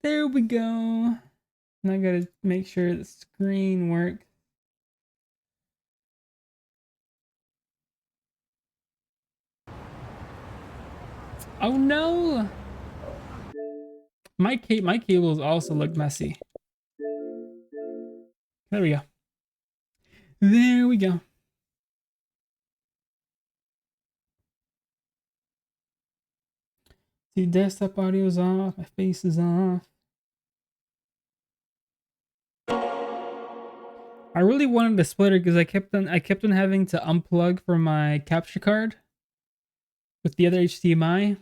There we go. And I gotta make sure the screen works. Oh no! My cables also look messy. There we go. There we go. See, desktop audio is off. My face is off. I really wanted a splitter because I kept on having to unplug from my capture card with the other HDMI.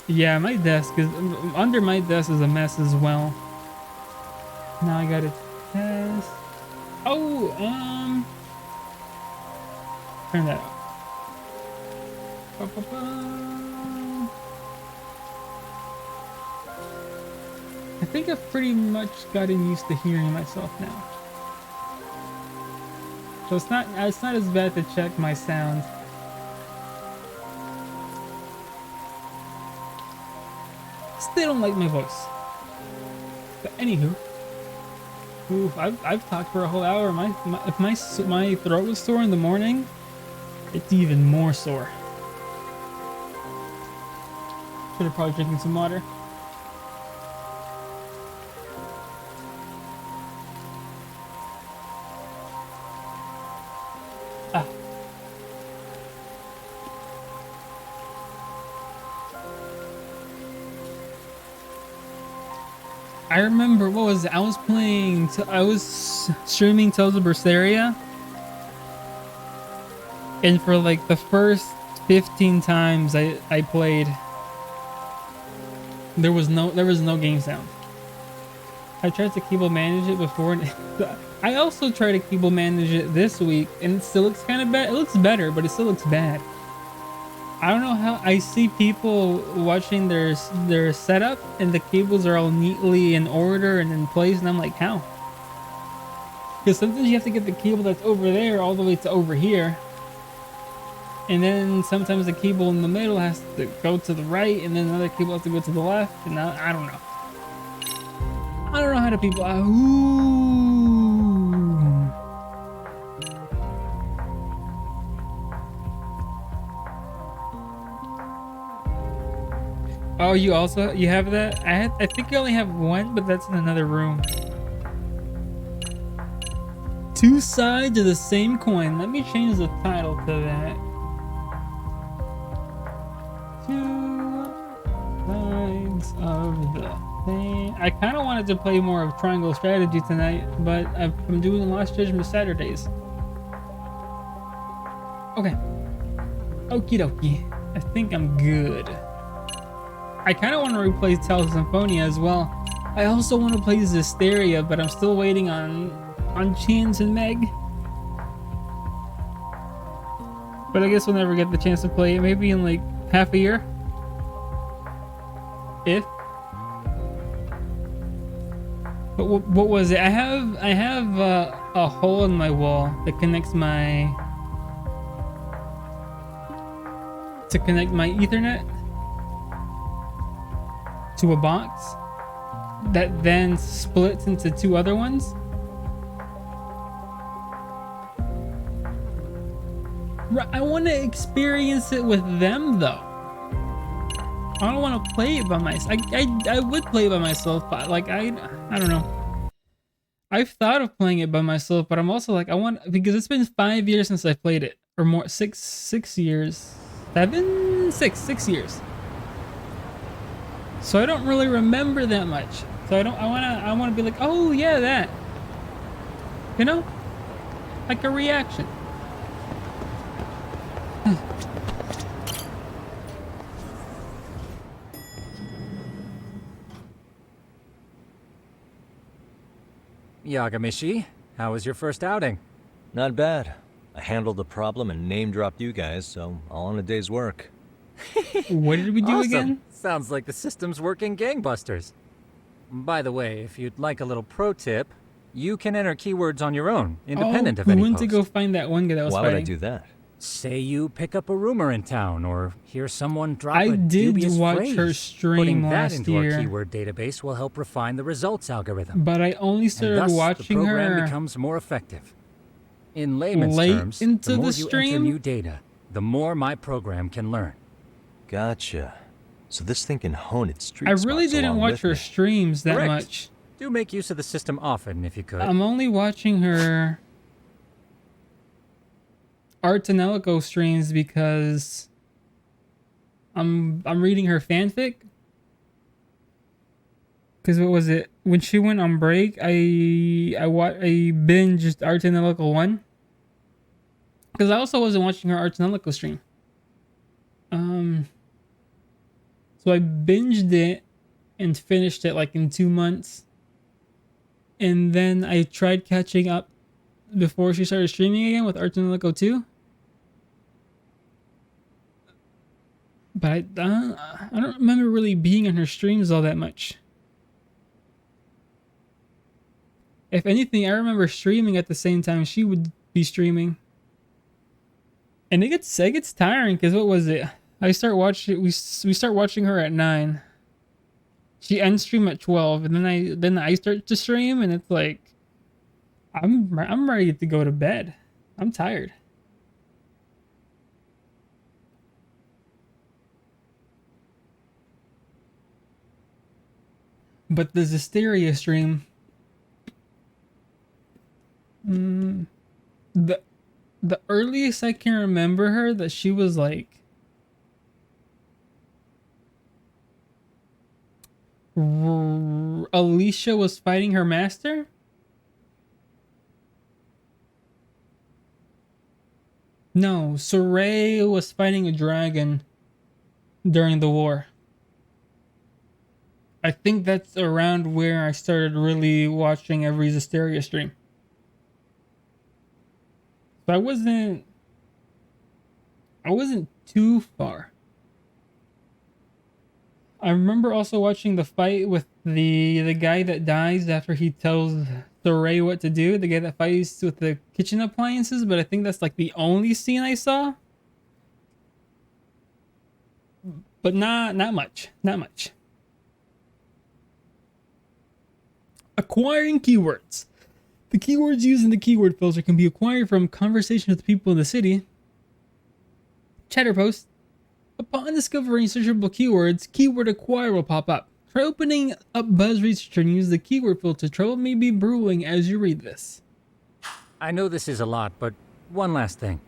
Yeah, my desk is under my desk is a mess as well. Now I gotta test. Oh, turn that off. I think I've pretty much gotten used to hearing myself now. So it's not as bad to check my sound. Still don't like my voice. But anywho, oof, I've talked for a whole hour. If my throat was sore in the morning, it's even more sore. Should have probably drinking some water. Ah. I remember, what was it? I was streaming Tales of Berseria, and for like the first 15 times I played, there was no game sound. I tried to keyboard manage it before, and I also tried to keyboard manage it this week, and it still looks kind of bad. It looks better, but it still looks bad. I don't know how. I see people watching their setup, and the cables are all neatly in order and in place, and I'm like, how? Because sometimes you have to get the cable that's over there all the way to over here, and then sometimes the cable in the middle has to go to the right, and then another cable has to go to the left, and I don't know. I don't know how to people. Ooh. Oh, you have that? I think you only have one, but that's in another room. Two sides of the same coin. Let me change the title to that. Two sides of the same. I kind of wanted to play more of Triangle Strategy tonight, but I'm doing Lost Judgment Saturdays. Okay. Okie dokie. I think I'm good. I kind of want to replace Tales of Symphonia as well. I also want to play Zestiria, but I'm still waiting on Chance and Meg. But I guess we'll never get the chance to play it. Maybe in like half a year. If. But what was it? I have a hole in my wall that connects my Ethernet to a box that then splits into two other ones. I want to experience it with them though. I don't want to play it by myself. I would play it by myself, but like I don't know. I've thought of playing it by myself, but I'm also like because it's been 5 years since I played it, or more, six years, 6 years. So I don't really remember that much. So I wanna be like, oh yeah, that. You know? Like a reaction. Yagamishi, how was your first outing? Not bad. I handled the problem and name-dropped you guys, so all in a day's work. What did we do again? Sounds like the system's working gangbusters. By the way, if you'd like a little pro tip, you can enter keywords on your own, independent of any we went post. to go find that one guy that was Why fighting. would I do that? Say you pick up a rumor in town or hear someone drop I a did dubious watch phrase. her stream Putting that last into year. our keyword database will help refine the results algorithm. But I only And started thus, the watching program her becomes more effective. In layman's late terms, into the more the you enter stream. new data, the more my program can learn. Gotcha. So this thing can hone its street I really smarts didn't along watch with her me. streams that Correct. much. Do make use of the system often if you could. I'm only watching her Art and Elico streams because I'm reading her fanfic. Because what was it? When she went on break, I binged Art and Elico 1. Because I also wasn't watching her Art and Elico stream. So I binged it and finished it like in 2 months. And then I tried catching up before she started streaming again with Art and Elico 2. But I don't remember really being on her streams all that much. If anything, I remember streaming at the same time she would be streaming. And it gets tiring because what was it? We start watching her at 9. She ends stream at 12, and then I start to stream, and it's like I'm ready to go to bed. I'm tired. But the Hysteria stream, the earliest I can remember her that she was like Alicia was fighting her master. No, Saray was fighting a dragon during the war. I think that's around where I started really watching every Hysteria stream. So I wasn't too far. I remember also watching the fight with the guy that dies after he tells Saray what to do. The guy that fights with the kitchen appliances, but I think that's like the only scene I saw. But not much. Not much. Acquiring keywords. The keywords used in the keyword filter can be acquired from conversations with people in the city. Chatter posts. Upon discovering searchable keywords, keyword acquire will pop up. Try opening up Buzz Researcher and use the keyword filter. Trouble may be brewing as you read this. I know this is a lot, but one last thing.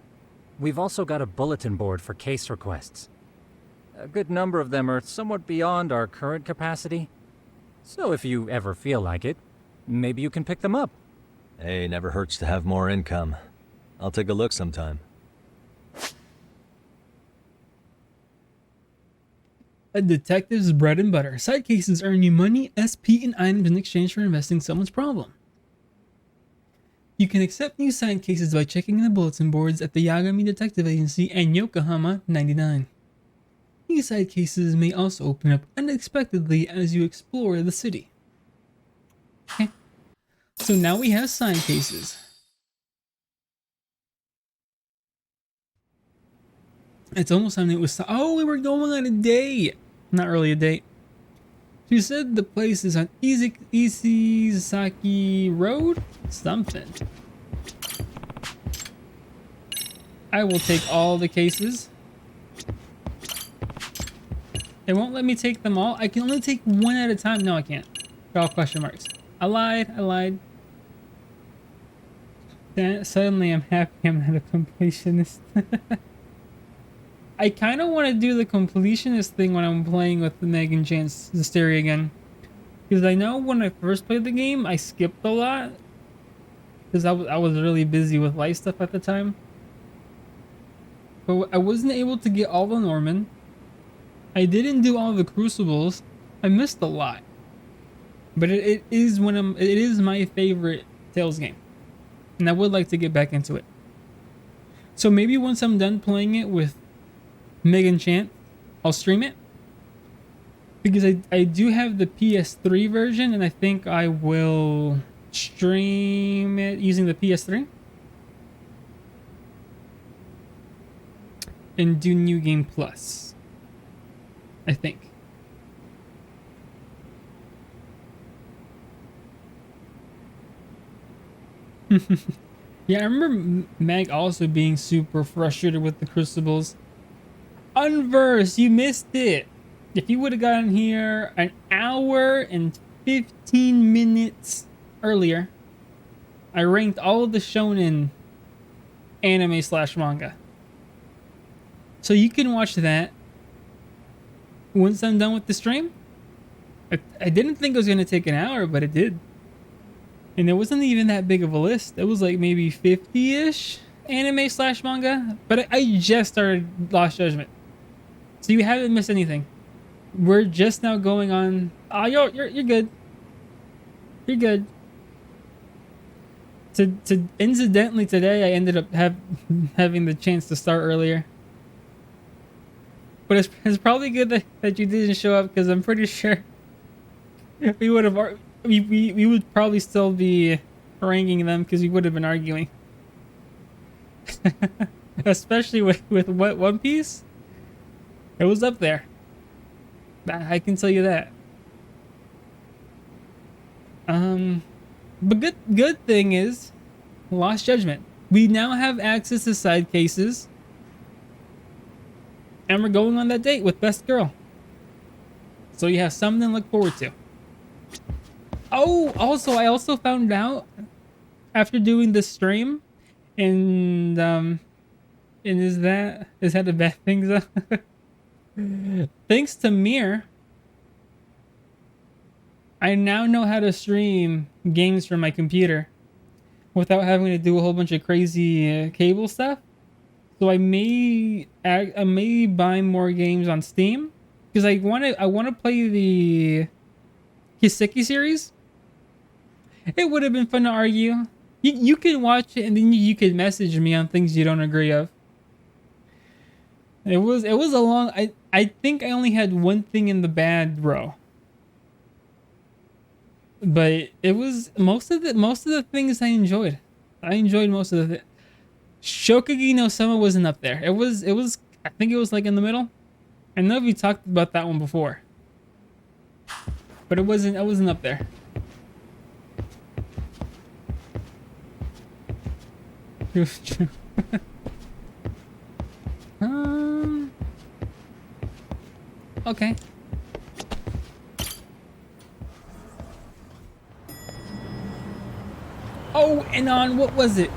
We've also got a bulletin board for case requests. A good number of them are somewhat beyond our current capacity. So if you ever feel like it, maybe you can pick them up. Hey, never hurts to have more income. I'll take a look sometime. A detective's bread and butter. Side cases earn you money, SP, and items in exchange for investing someone's problem. You can accept new side cases by checking the bulletin boards at the Yagami Detective Agency and Yokohama 99. New side cases may also open up unexpectedly as you explore the city. Okay. So now we have side cases. It's almost time it was. Oh, we were going on a date. Not really a date. She said the place is on Isizaki Road? Something. I will take all the cases. It won't let me take them all. I can only take one at a time. No, I can't. They're all question marks. I lied. Then suddenly I'm happy I'm not a completionist. I kind of want to do the completionist thing when I'm playing with Megan Chance Hysteria again. Because I know when I first played the game, I skipped a lot. Because I was really busy with life stuff at the time. But I wasn't able to get all the Norman. I didn't do all the Crucibles. I missed a lot. But it is my favorite Tales game. And I would like to get back into it. So maybe once I'm done playing it with Megan Chant, I'll stream it. Because I do have the PS3 version, and I think I will stream it using the PS3. and do New Game Plus, I think. Yeah, I remember Meg also being super frustrated with the Crucibles. Unverse, you missed it. If you would have gotten here an hour and 15 minutes earlier, I ranked all of the shonen anime / manga. So you can watch that once I'm done with the stream. I didn't think it was going to take an hour, but it did. And it wasn't even that big of a list. It was like maybe 50-ish anime / manga. But I just started Lost Judgment. So you haven't missed anything. We're just now going on. Oh, you're good. You're good. Incidentally, today I ended up having the chance to start earlier. But it's probably good that you didn't show up, because I'm pretty sure we would have we would probably still be ranking them, because we would have been arguing. Especially with what One Piece. It was up there. I can tell you that. But good thing is, Lost Judgment. We now have access to side cases. And we're going on that date with Best Girl. So you have something to look forward to. Oh, also, I also found out after doing this stream, and is that a bad thing? Thanks to Mir, I now know how to stream games from my computer without having to do a whole bunch of crazy cable stuff. So I may buy more games on Steam, because I want to play the Hiseki series. It would have been fun to argue. You can watch it, and then you can message me on things you don't agree of. It was a long. I think I only had one thing in the bad row, but it was most of the things I enjoyed. I enjoyed most of the. Shokugeki no Soma wasn't up there. It was. I think it was like in the middle. I know we talked about that one before, but it wasn't. I wasn't up there. It was true. Okay. Oh, and on what was it?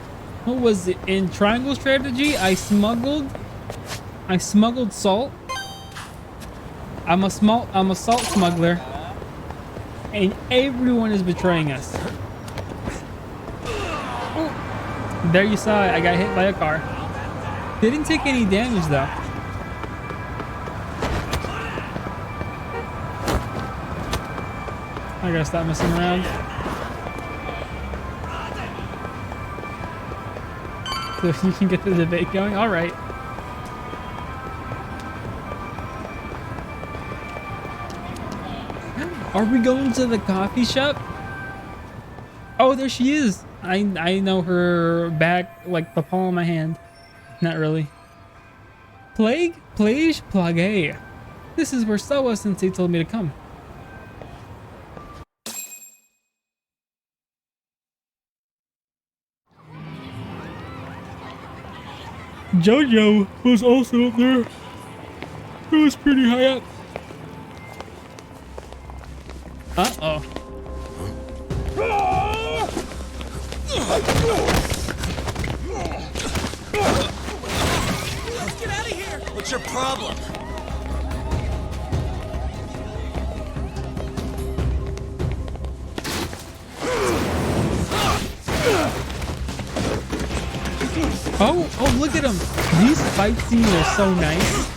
What was it? In Triangle Strategy, I smuggled salt. I'm a salt smuggler, and everyone is betraying us. Ooh. There you saw it. I got hit by a car. Didn't take any damage though. I gotta stop messing around. So you can get the debate going? Alright. Are we going to the coffee shop? Oh, there she is. I know her back like the palm of my hand. Not really. Plage? This is where Sawa Sensei told me to come. Jojo was also up there. It was pretty high up. Uh-oh. Let's get out of here! What's your problem? Oh, look at him. These fight scenes are so nice.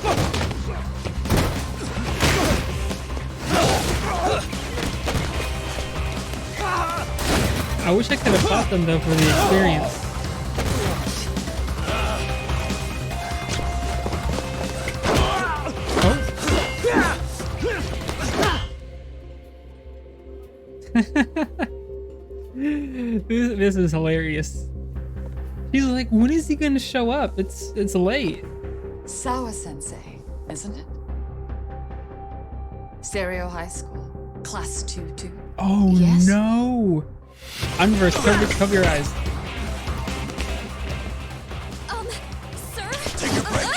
I wish I could have fought them though for the experience. This is hilarious. He's like, when is he gonna show up? It's late. Sawa-sensei, isn't it? Stereo High School, Class 2-2. Oh Yes? no! Unverse, cover your eyes. Sir? Take a break.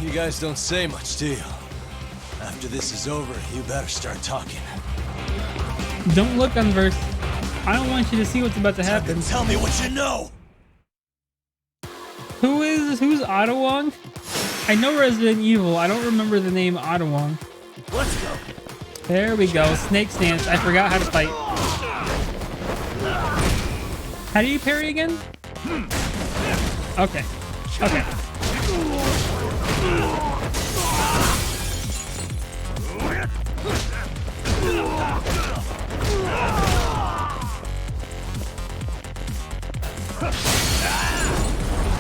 You guys don't say much, do you? After this is over, you better start talking. Don't look, Unverse. I don't want you to see what's about to happen. Tell me what you know! Who's Ottawong? I know Resident Evil. I don't remember the name Ottawong. Let's go! There we go. Snake stance. I forgot how to fight. How do you parry again? Okay. Okay.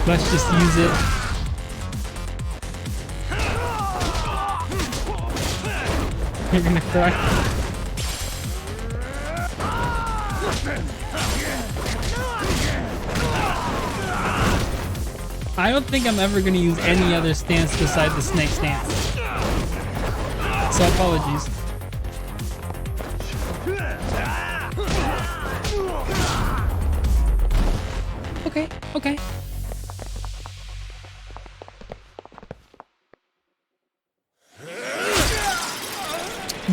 Let's just use it. You're gonna cry. I don't think I'm ever gonna use any other stance besides the snake stance. So apologies. Okay, okay.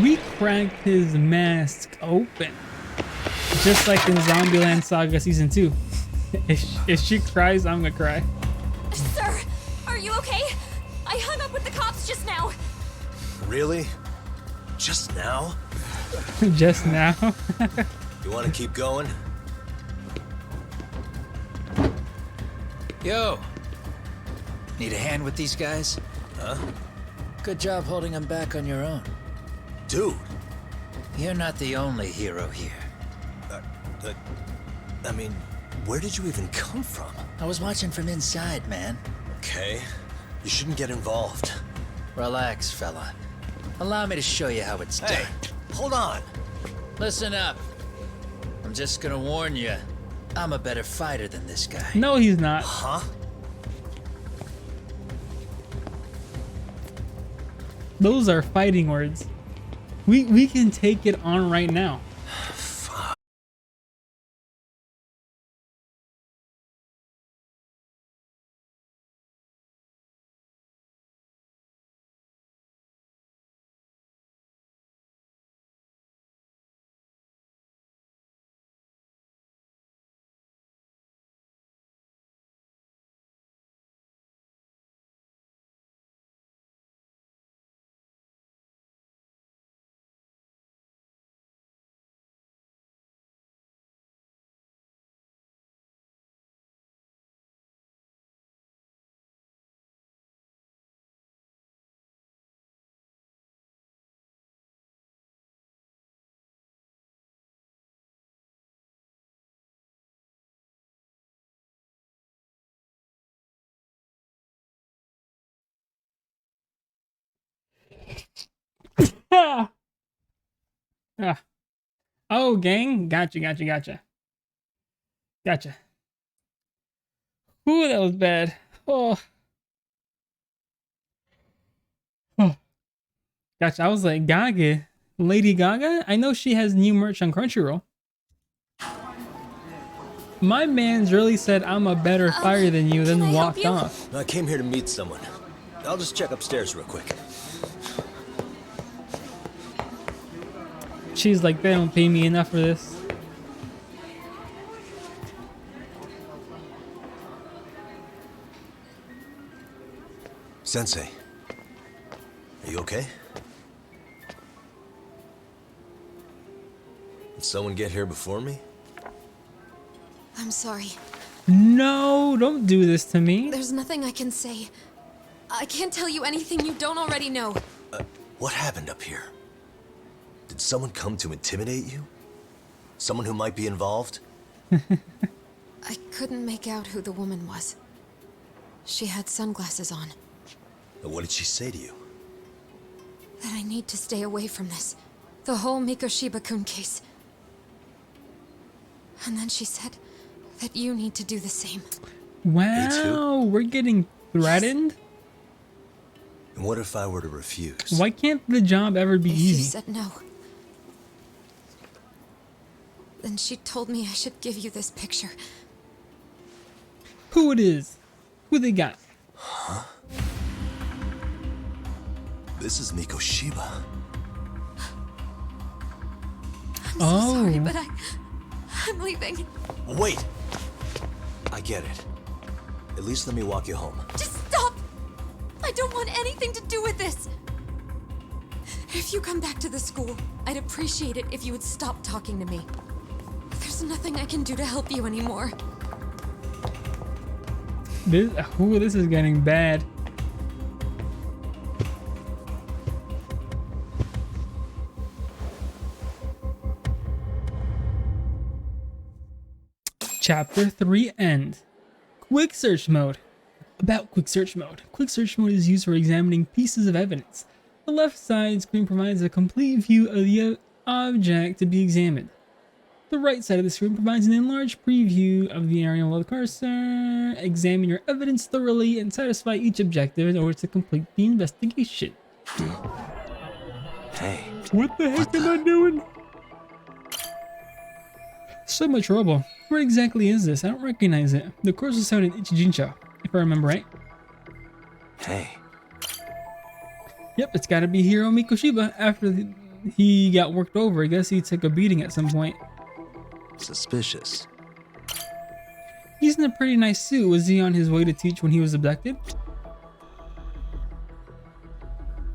We cracked his mask open. Just like in Zombieland Saga Season 2. If she cries, I'm gonna cry. Sir, are you okay? I hung up with the cops just now. Really? Just now? Just now. You want to keep going? Yo! Need a hand with these guys? Huh? Good job holding them back on your own. Dude! You're not the only hero here. I mean, where did you even come from? I was watching from inside, man. Okay. You shouldn't get involved. Relax, fella. Allow me to show you how it's Hey, done. hold on! Listen up. I'm just gonna warn you. I'm a better fighter than this guy. No, he's not. Huh? Those are fighting words. We can take it on right now. Ah. Ah. Oh, gang. Gotcha. Gotcha. Ooh, that was bad. Oh. Gotcha. I was like, Gaga. Lady Gaga? I know she has new merch on Crunchyroll. My man's really said I'm a better fighter than you, then can I help walked you? off. I came here to meet someone. I'll just check upstairs real quick. She's like, they don't pay me enough for this. Sensei. Are you okay? Did someone get here before me? I'm sorry. No, don't do this to me. There's nothing I can say. I can't tell you anything you don't already know. What happened up here? Did someone come to intimidate you? Someone who might be involved? I couldn't make out who the woman was. She had sunglasses on. What did she say to you? That I need to stay away from this. The whole Mikoshiba-kun case. And then she said that you need to do the same. Wow, we're getting threatened? And what if I were to refuse? Why can't the job ever be If you easy? said no, then she told me I should give you this picture. Who it is? Who they got? This is Miko Shiba. I'm so sorry, Oh. but I'm leaving. Wait! I get it. At least let me walk you home. Just stop! I don't want anything to do with this. If you come back to the school, I'd appreciate it if you would stop talking to me. There's nothing I can do to help you anymore. This is getting bad. Chapter 3 End. Quick search mode. About quick search mode. Quick search mode is used for examining pieces of evidence. The left side screen provides a complete view of the object to be examined. The right side of the screen provides an enlarged preview of the area below the cursor. Examine your evidence thoroughly and satisfy each objective in order to complete the investigation. Hey. What the heck am I doing? So much trouble. Where exactly is this? I don't recognize it. The course was held in Ichijincha, if I remember right. Hey. Yep, it's gotta be Hiro Mikoshiba. After he got worked over, I guess he took a beating at some point. Suspicious. He's in a pretty nice suit. Was he on his way to teach when he was abducted?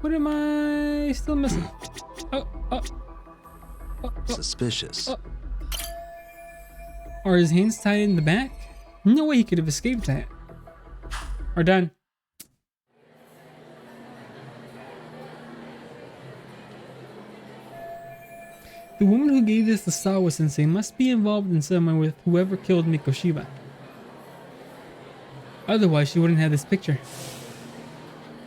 What am I still missing? Oh. Suspicious. Are his hands tied in the back? No way he could have escaped that. Are done. The woman who gave this to Sawa Sensei must be involved in some way with whoever killed Mikoshiba. Otherwise, she wouldn't have this picture.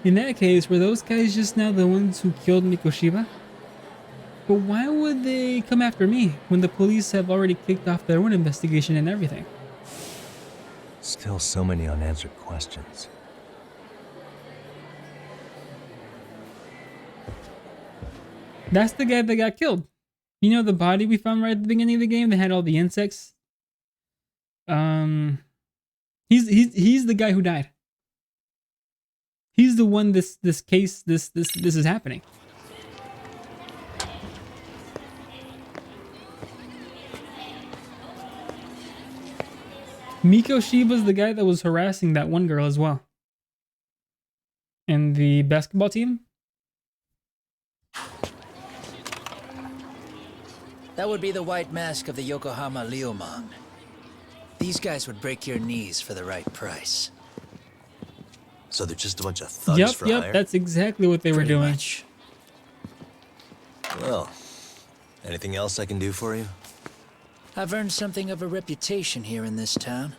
In that case, were those guys just now the ones who killed Mikoshiba? But why would they come after me when the police have already kicked off their own investigation and everything? Still so many unanswered questions. That's the guy that got killed. You know the body we found right at the beginning of the game that had all the insects? He's the guy who died. He's the one this case this is happening. Mikoshiba's the guy that was harassing that one girl as well. And the basketball team? That would be the white mask of the Yokohama Liumang. These guys would break your knees for the right price. So they're just a bunch of thugs for hire? Yep, that's exactly what they were Pretty doing. much. Well, anything else I can do for you? I've earned something of a reputation here in this town,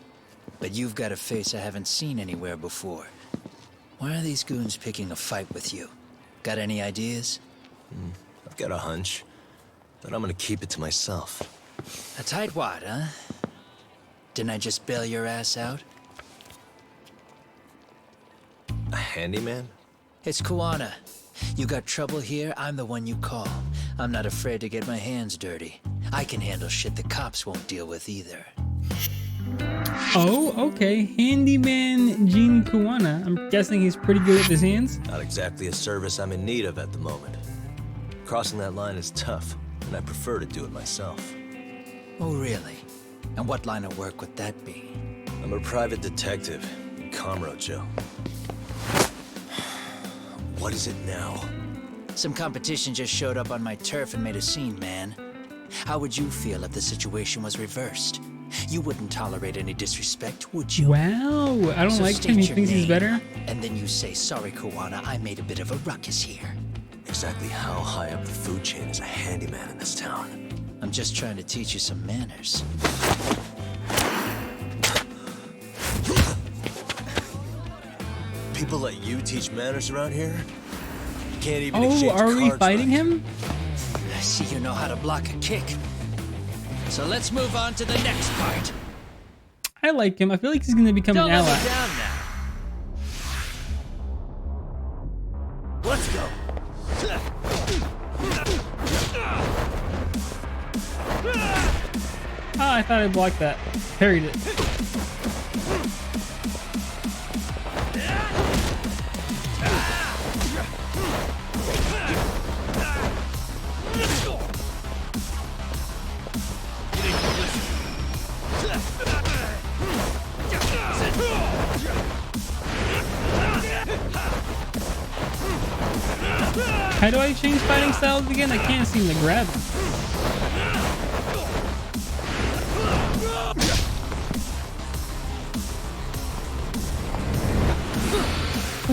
but you've got a face I haven't seen anywhere before. Why are these goons picking a fight with you? Got any ideas? I've got a hunch, but I'm gonna keep it to myself. A tightwad, huh? Didn't I just bail your ass out? A handyman? It's Kuwana. You got trouble here, I'm the one you call. I'm not afraid to get my hands dirty. I can handle shit the cops won't deal with either. Oh, okay. Handyman Gene Kuwana. I'm guessing he's pretty good with his hands. Not exactly a service I'm in need of at the moment. Crossing that line is tough, and I prefer to do it myself. Oh, really? And what line of work would that be? I'm a private detective in Kamurocho. What is it now? Some competition just showed up on my turf and made a scene, man. How would you feel if the situation was reversed? You wouldn't tolerate any disrespect, would you? Wow, I don't So like him. state He your thinks he's name, better. And then you say, sorry, Kuwana, I made a bit of a ruckus here. Exactly how high up the food chain is a handyman in this town? I'm just trying to teach you some manners. People let you teach manners around here? You can't even Oh, exchange are we cards fighting right. him? I see you know how to block a kick. So let's move on to the next part. I like him. I feel like he's gonna become an Don't let me ally. down now. Let's go. Oh, I thought I blocked that. Parried it. How do I change fighting styles again? I can't seem to grab him.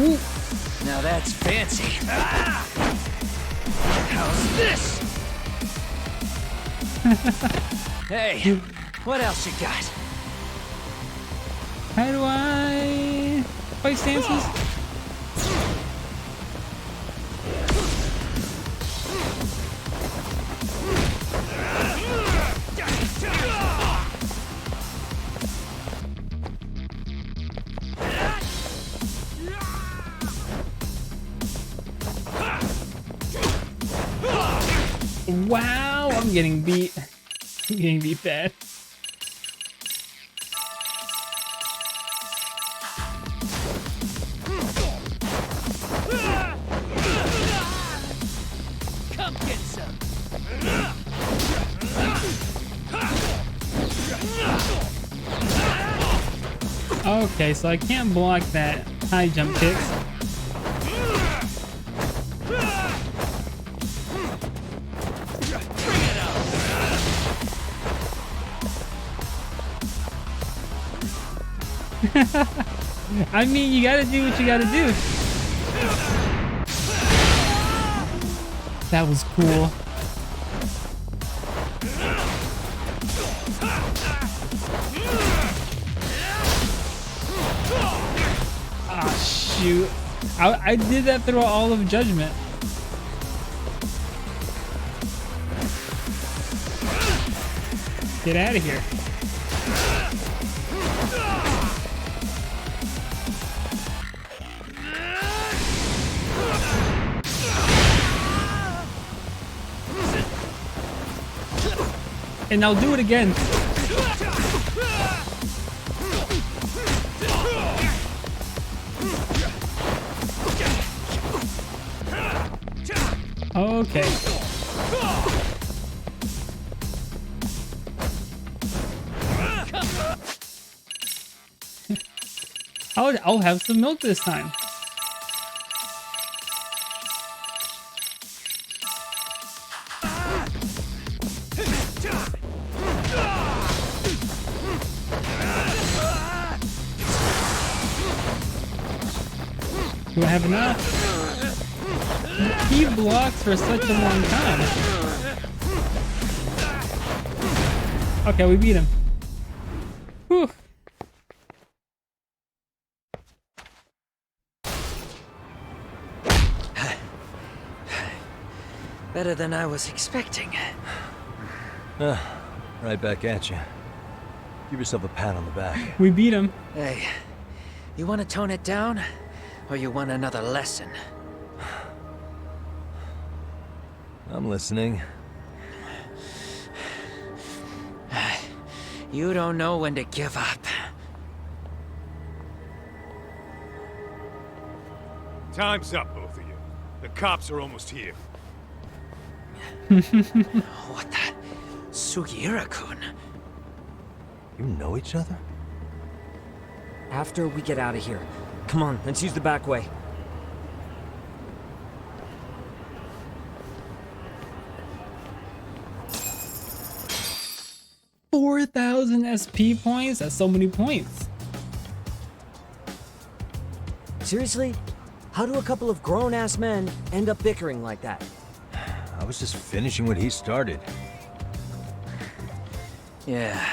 Ooh. Now that's fancy. How's this? Hey, what else you got? How do I fight stances? Wow, I'm getting beat. I'm getting beat bad. Come get some. Okay, so I can't block that high jump kicks. I mean, you gotta do what you gotta do. That was cool. Ah, shoot. I did that through all of Judgment. Get out of here. And I'll do it again. Okay. I'll have some milk this time. Do I have enough? He blocks for such a long time. Okay, we beat him. Whew. Better than I was expecting. Right back at you. Give yourself a pat on the back. We beat him. Hey, you want to tone it down? Or you want another lesson? I'm listening. You don't know when to give up. Time's up, both of you. The cops are almost here. What the? Sugiura-kun? You know each other? After we get out of here. Come on, let's use the back way. $4,000 SP points? That's so many points. Seriously? How do a couple of grown-ass men end up bickering like that? I was just finishing what he started. Yeah.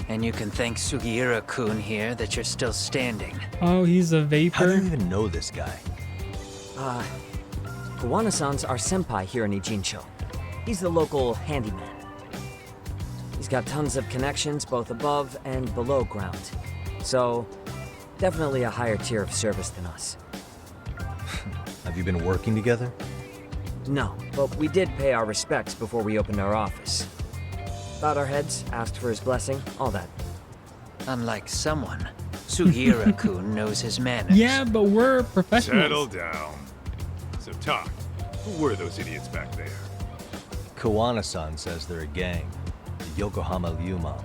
And you can thank Sugiura-kun here that you're still standing. Oh, he's a How do you vapor. even know this guy? Kawana-san's our senpai here in Ijincho. He's the local handyman. He's got tons of connections both above and below ground. So, definitely a higher tier of service than us. Have you been working together? No, but we did pay our respects before we opened our office. Bowed our heads, asked for his blessing, all that. Unlike someone, Sugira-kun knows his manners. Yeah, but we're professionals. Settle down. So, talk. Who were those idiots back there? Kawana-san says they're a gang. The Yokohama Liumang.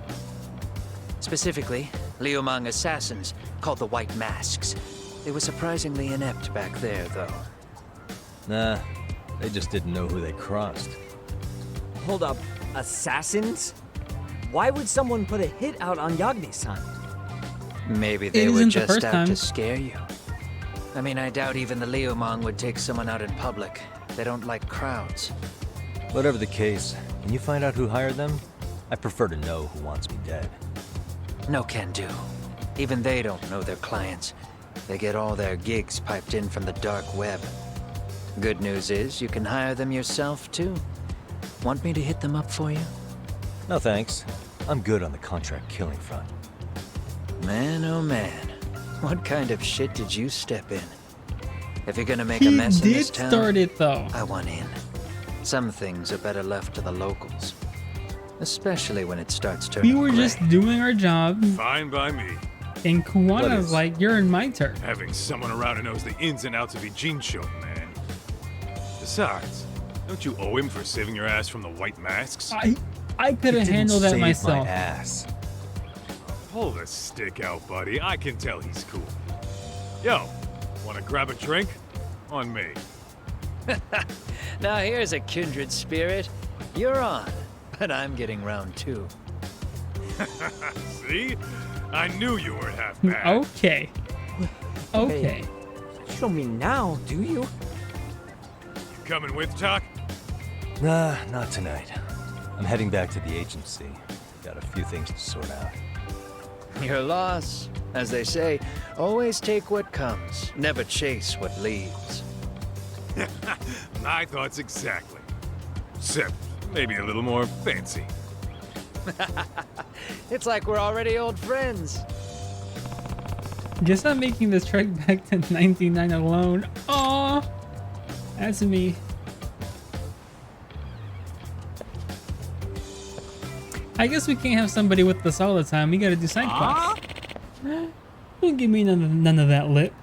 Specifically, Liumang assassins called the White Masks. They were surprisingly inept back there, though. Nah, they just didn't know who they crossed. Hold up, assassins? Why would someone put a hit out on Yagami-san? Maybe they It were isn't the just first out time. to scare you. I mean, I doubt even the Liumang would take someone out in public. They don't like crowds. Whatever the case, can you find out who hired them? I prefer to know who wants me dead. No can do. Even they don't know their clients. They get all their gigs piped in from the dark web. Good news is you can hire them yourself, too. Want me to hit them up for you? No thanks. I'm good on the contract killing front. Man, oh man. What kind of shit did you step in? If you're gonna make He a mess in did this town, start it though. I want in. Some things are better left to the locals. Especially when it starts turning We were gray. just doing our job, Fine by me. and What Kuwana's is- like, "You're in my turn." Having someone around who knows the ins and outs of Ijincho, man. Besides, don't you owe him for saving your ass from the White Masks? I could have Didn't handled that save myself. my ass. Pull the stick out, buddy. I can tell he's cool. Yo, wanna grab a drink? On me. Now here's a kindred spirit. You're on, but I'm getting round two. See? I knew you weren't half bad. Okay. Okay. Show me now, do you? You coming with, Talk? Nah, not tonight. I'm heading back to the agency. Got a few things to sort out. Your loss. As they say, always take what comes, never chase what leaves. My thoughts exactly. Except maybe a little more fancy. It's like we're already old friends. Guess I'm making this trek back to 99 alone. Aw, that's me. I guess we can't have somebody with us all the time. We gotta do side quests. Don't give me none of that lip.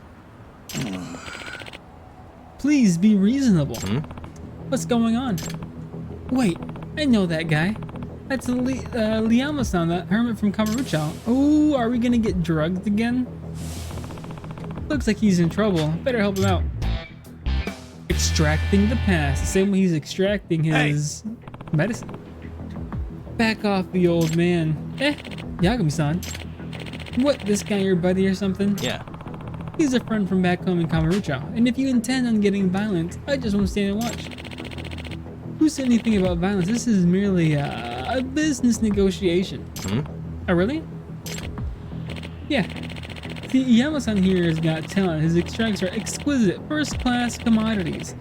Please be reasonable. What's going on? Wait, I know that guy. That's Liama-san, that hermit from Kamurocho. Oh, are we gonna get drugged again? Looks like he's in trouble. Better help him out. Extracting the past. The same way he's extracting his medicine. Back off the old man. Yagami-san. What, this guy your buddy or something? Yeah. He's a friend from back home in Kamurocho. And if you intend on getting violent, I just won't stand and watch. Who said anything about violence? This is merely a business negotiation. Oh, really? Yeah. See, Yama-san here has got talent. His extracts are exquisite, first-class commodities.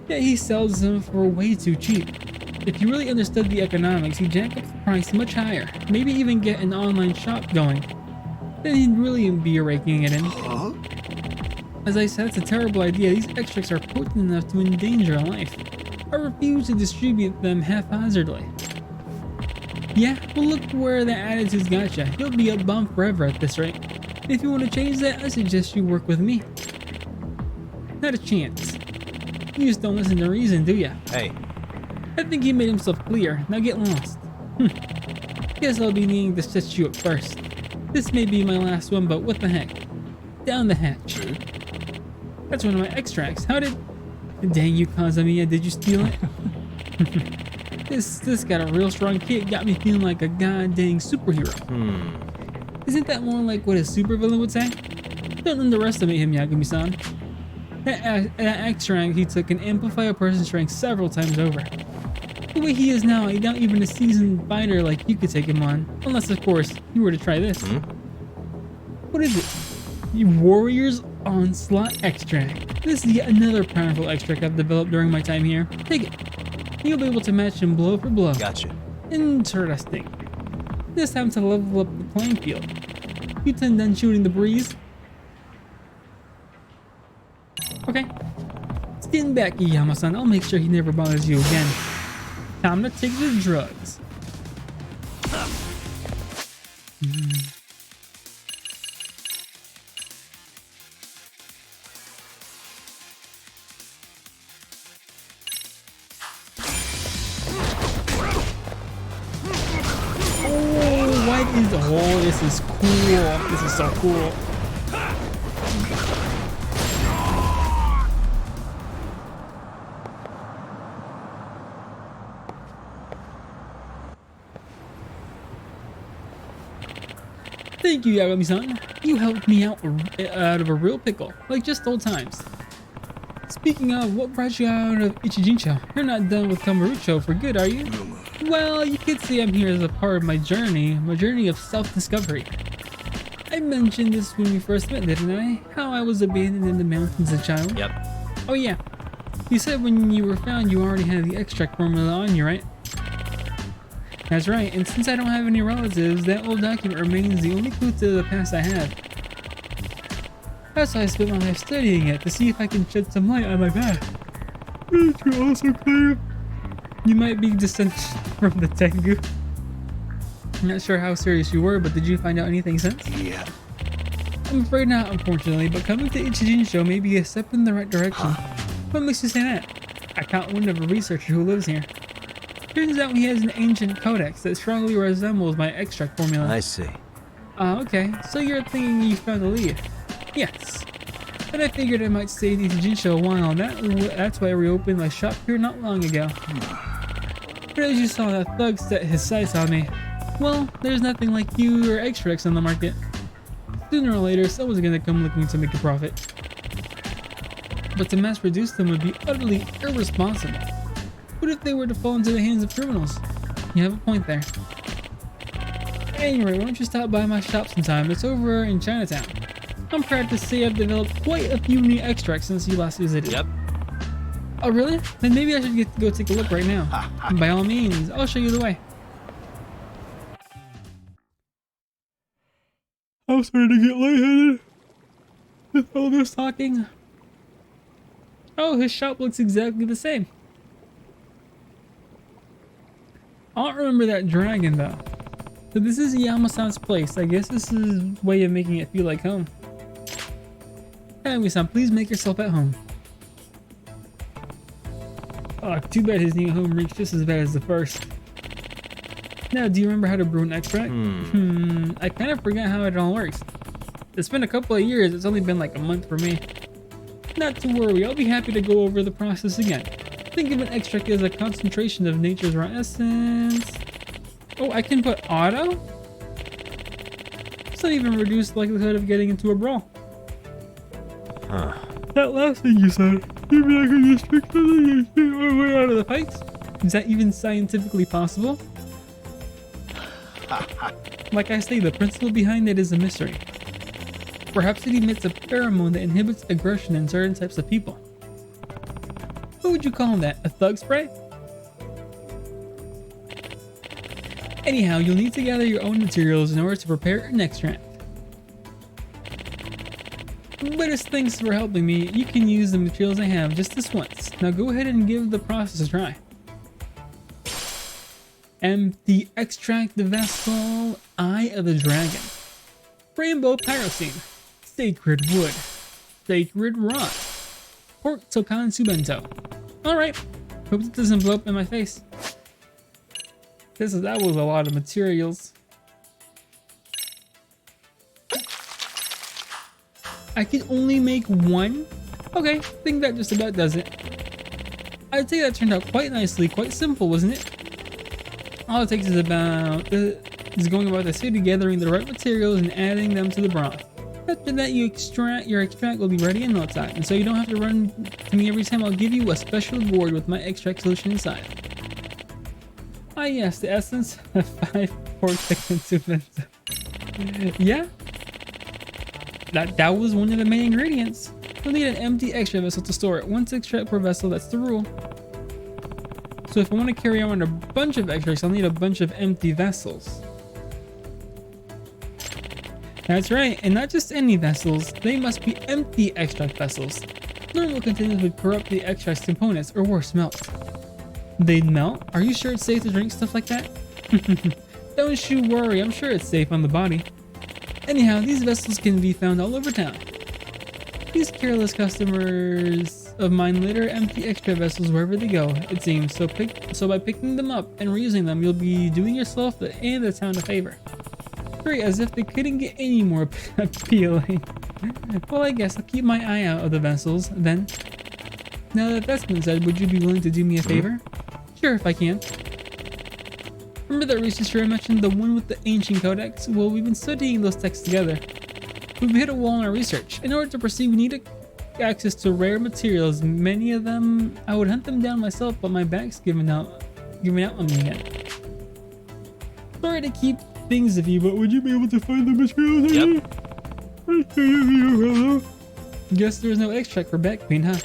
Yet he sells them for way too cheap. If you really understood the economics, he'd jack up the price much higher. Maybe even get an online shop going. Then he'd really be raking it in. As I said, it's a terrible idea. These extracts are potent enough to endanger a life. I refuse to distribute them haphazardly. Yeah, well look where that attitude's got ya. You'll be a bum forever at this rate. If you want to change that, I suggest you work with me. Not a chance. You just don't listen to reason, do ya? Hey, I think he made himself clear. Now get lost. Guess I'll be needing to set you up first. This may be my last one, but what the heck? Down the hatch. That's one of my extracts. How did... Dang you, Kazamiya, did you steal it? This got a real strong kick. Got me feeling like a goddamn superhero. Isn't that more like what a supervillain would say? Don't underestimate him, Yagami-san. That extract he took can amplify a person's strength several times over. The way he is now, I doubt even a seasoned fighter like you could take him on. Unless, of course, you were to try this. What is it? The Warrior's Onslaught Extract. This is yet another powerful extract I've developed during my time here. Take it. You'll be able to match him blow for blow. gotcha. Interesting. This time to level up the playing field. You tend done shooting the breeze. Okay. Stand back, Iyama-san. I'll make sure he never bothers you again. Time to take the drugs. Oh, this is cool. This is so cool. Thank you, Yagami-san. You helped me out of a real pickle, like just old times. Speaking of, what brought you out of Ichijincho? You're not done with Kamurocho for good, are you? Well, you could say I'm here as a part of my journey of self-discovery. I mentioned this when we first met, didn't I? How I was abandoned in the mountains as a child? Yep. Oh yeah. You said when you were found you already had the extract formula on you, right? That's right, and since I don't have any relatives, that old document remains the only clue to the past I have. That's why I spent my life studying it, to see if I can shed some light on my past. Did you also claim you might be descended from the Tengu? I'm not sure how serious you were, but did you find out anything since? Yeah. I'm afraid not, unfortunately, but coming to Ichijincho may be a step in the right direction. What makes you say that? I caught wind of a researcher who lives here. Turns out he has an ancient codex that strongly resembles my extract formula. I see. Okay, so you're thinking you found a lead? Yes. But I figured I might stay in Ichijincho a while, that's why I reopened my shop here not long ago. But as you saw, that thug set his sights on me. Well, there's nothing like you or extracts on the market. Sooner or later, someone's gonna come looking to make a profit. But to mass produce them would be utterly irresponsible. What if they were to fall into the hands of criminals? You have a point there. Anyway, why don't you stop by my shop sometime? It's over in Chinatown. I'm proud to say I've developed quite a few new extracts since you last visited. Yep. Oh really? Then maybe I should go take a look right now. By all means, I'll show you the way. I'm starting to get lightheaded with all this talking. Oh, his shop looks exactly the same. I don't remember that dragon though. So this is Yama-san's place. I guess this is his way of making it feel like home. Yami-san, please make yourself at home. Oh, too bad his new home reeks just as bad as the first. Now, do you remember how to brew an extract? I kind of forgot how it all works. It's been a couple of years. It's only been like a month for me. Not to worry, I'll be happy to go over the process again. Think of an extract as a concentration of nature's raw essence. Oh, I can put auto? So even reduce the likelihood of getting into a brawl. Huh. That last thing you said, maybe I could just pick something and get my way out of the fights? Is that even scientifically possible? Like I say, the principle behind it is a mystery. Perhaps it emits a pheromone that inhibits aggression in certain types of people. What would you call that? A thug spray? Anyhow, you'll need to gather your own materials in order to prepare an extract. But as thanks for helping me, you can use the materials I have just this once. Now go ahead and give the process a try. Empty extract the vessel, Eye of the Dragon. Rainbow Pyrocene. Sacred Wood. Sacred Rock. Pork Tokan Subento. Alright, hope it doesn't blow up in my face. That was a lot of materials. I can only make one? Okay, I think that just about does it. I'd say that turned out quite nicely, quite simple, wasn't it? All it takes is going about the city, gathering the right materials and adding them to the broth. After that, your extract will be ready in no time, and so you don't have to run to me every time. I'll give you a special gourd with my extract solution inside. Ah yes, the essence of 5 pork chicken soup. Yeah? That was one of the main ingredients. You'll need an empty extract vessel to store it. 1 extract per vessel, that's the rule. So if I want to carry on a bunch of extracts, I'll need a bunch of empty vessels. That's right, and not just any vessels, they must be empty extract vessels. Normal containers would corrupt the extract's components, or worse, melt. They'd melt? Are you sure it's safe to drink stuff like that? Don't you worry, I'm sure it's safe on the body. Anyhow, these vessels can be found all over town. These careless customers of mine litter empty extra vessels wherever they go, it seems. So by picking them up and reusing them, you'll be doing yourself and the town a favor. Great, as if they couldn't get any more appealing. Well, I guess I'll keep my eye out of the vessels, then. Now that that's been said, would you be willing to do me a favor? Sure, if I can. Remember that researcher I mentioned, the one with the ancient codex? Well, we've been studying those texts together. We've hit a wall in our research. In order to proceed, we need access to rare materials. Many of them, I would hunt them down myself, but my back's giving out on me again. Sorry to keep things of you, but would you be able to find the materials? Yep. Guess there's no extract for back pain, huh?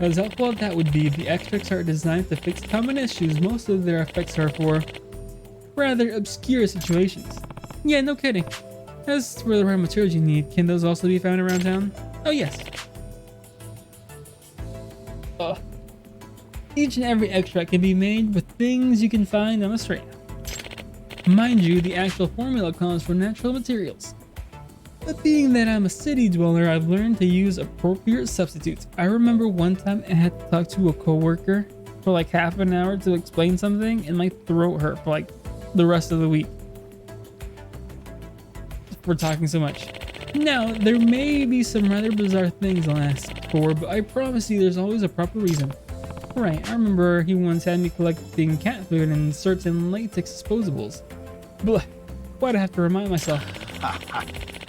As helpful as that would be, the extracts are designed to fix common issues. Most of their effects are for rather obscure situations. Yeah, no kidding. As for the raw materials you need, can those also be found around town? Oh yes. Each and every extract can be made with things you can find on the street. Mind you, the actual formula calls for natural materials. But being that I'm a city dweller, I've learned to use appropriate substitutes. I remember one time I had to talk to a coworker for like half an hour to explain something, and my throat hurt for like the rest of the week. For talking so much. Now, there may be some rather bizarre things I'll ask for, but I promise you there's always a proper reason. Right, I remember he once had me collecting cat food and certain latex disposables. Blah, why'd I have to remind myself?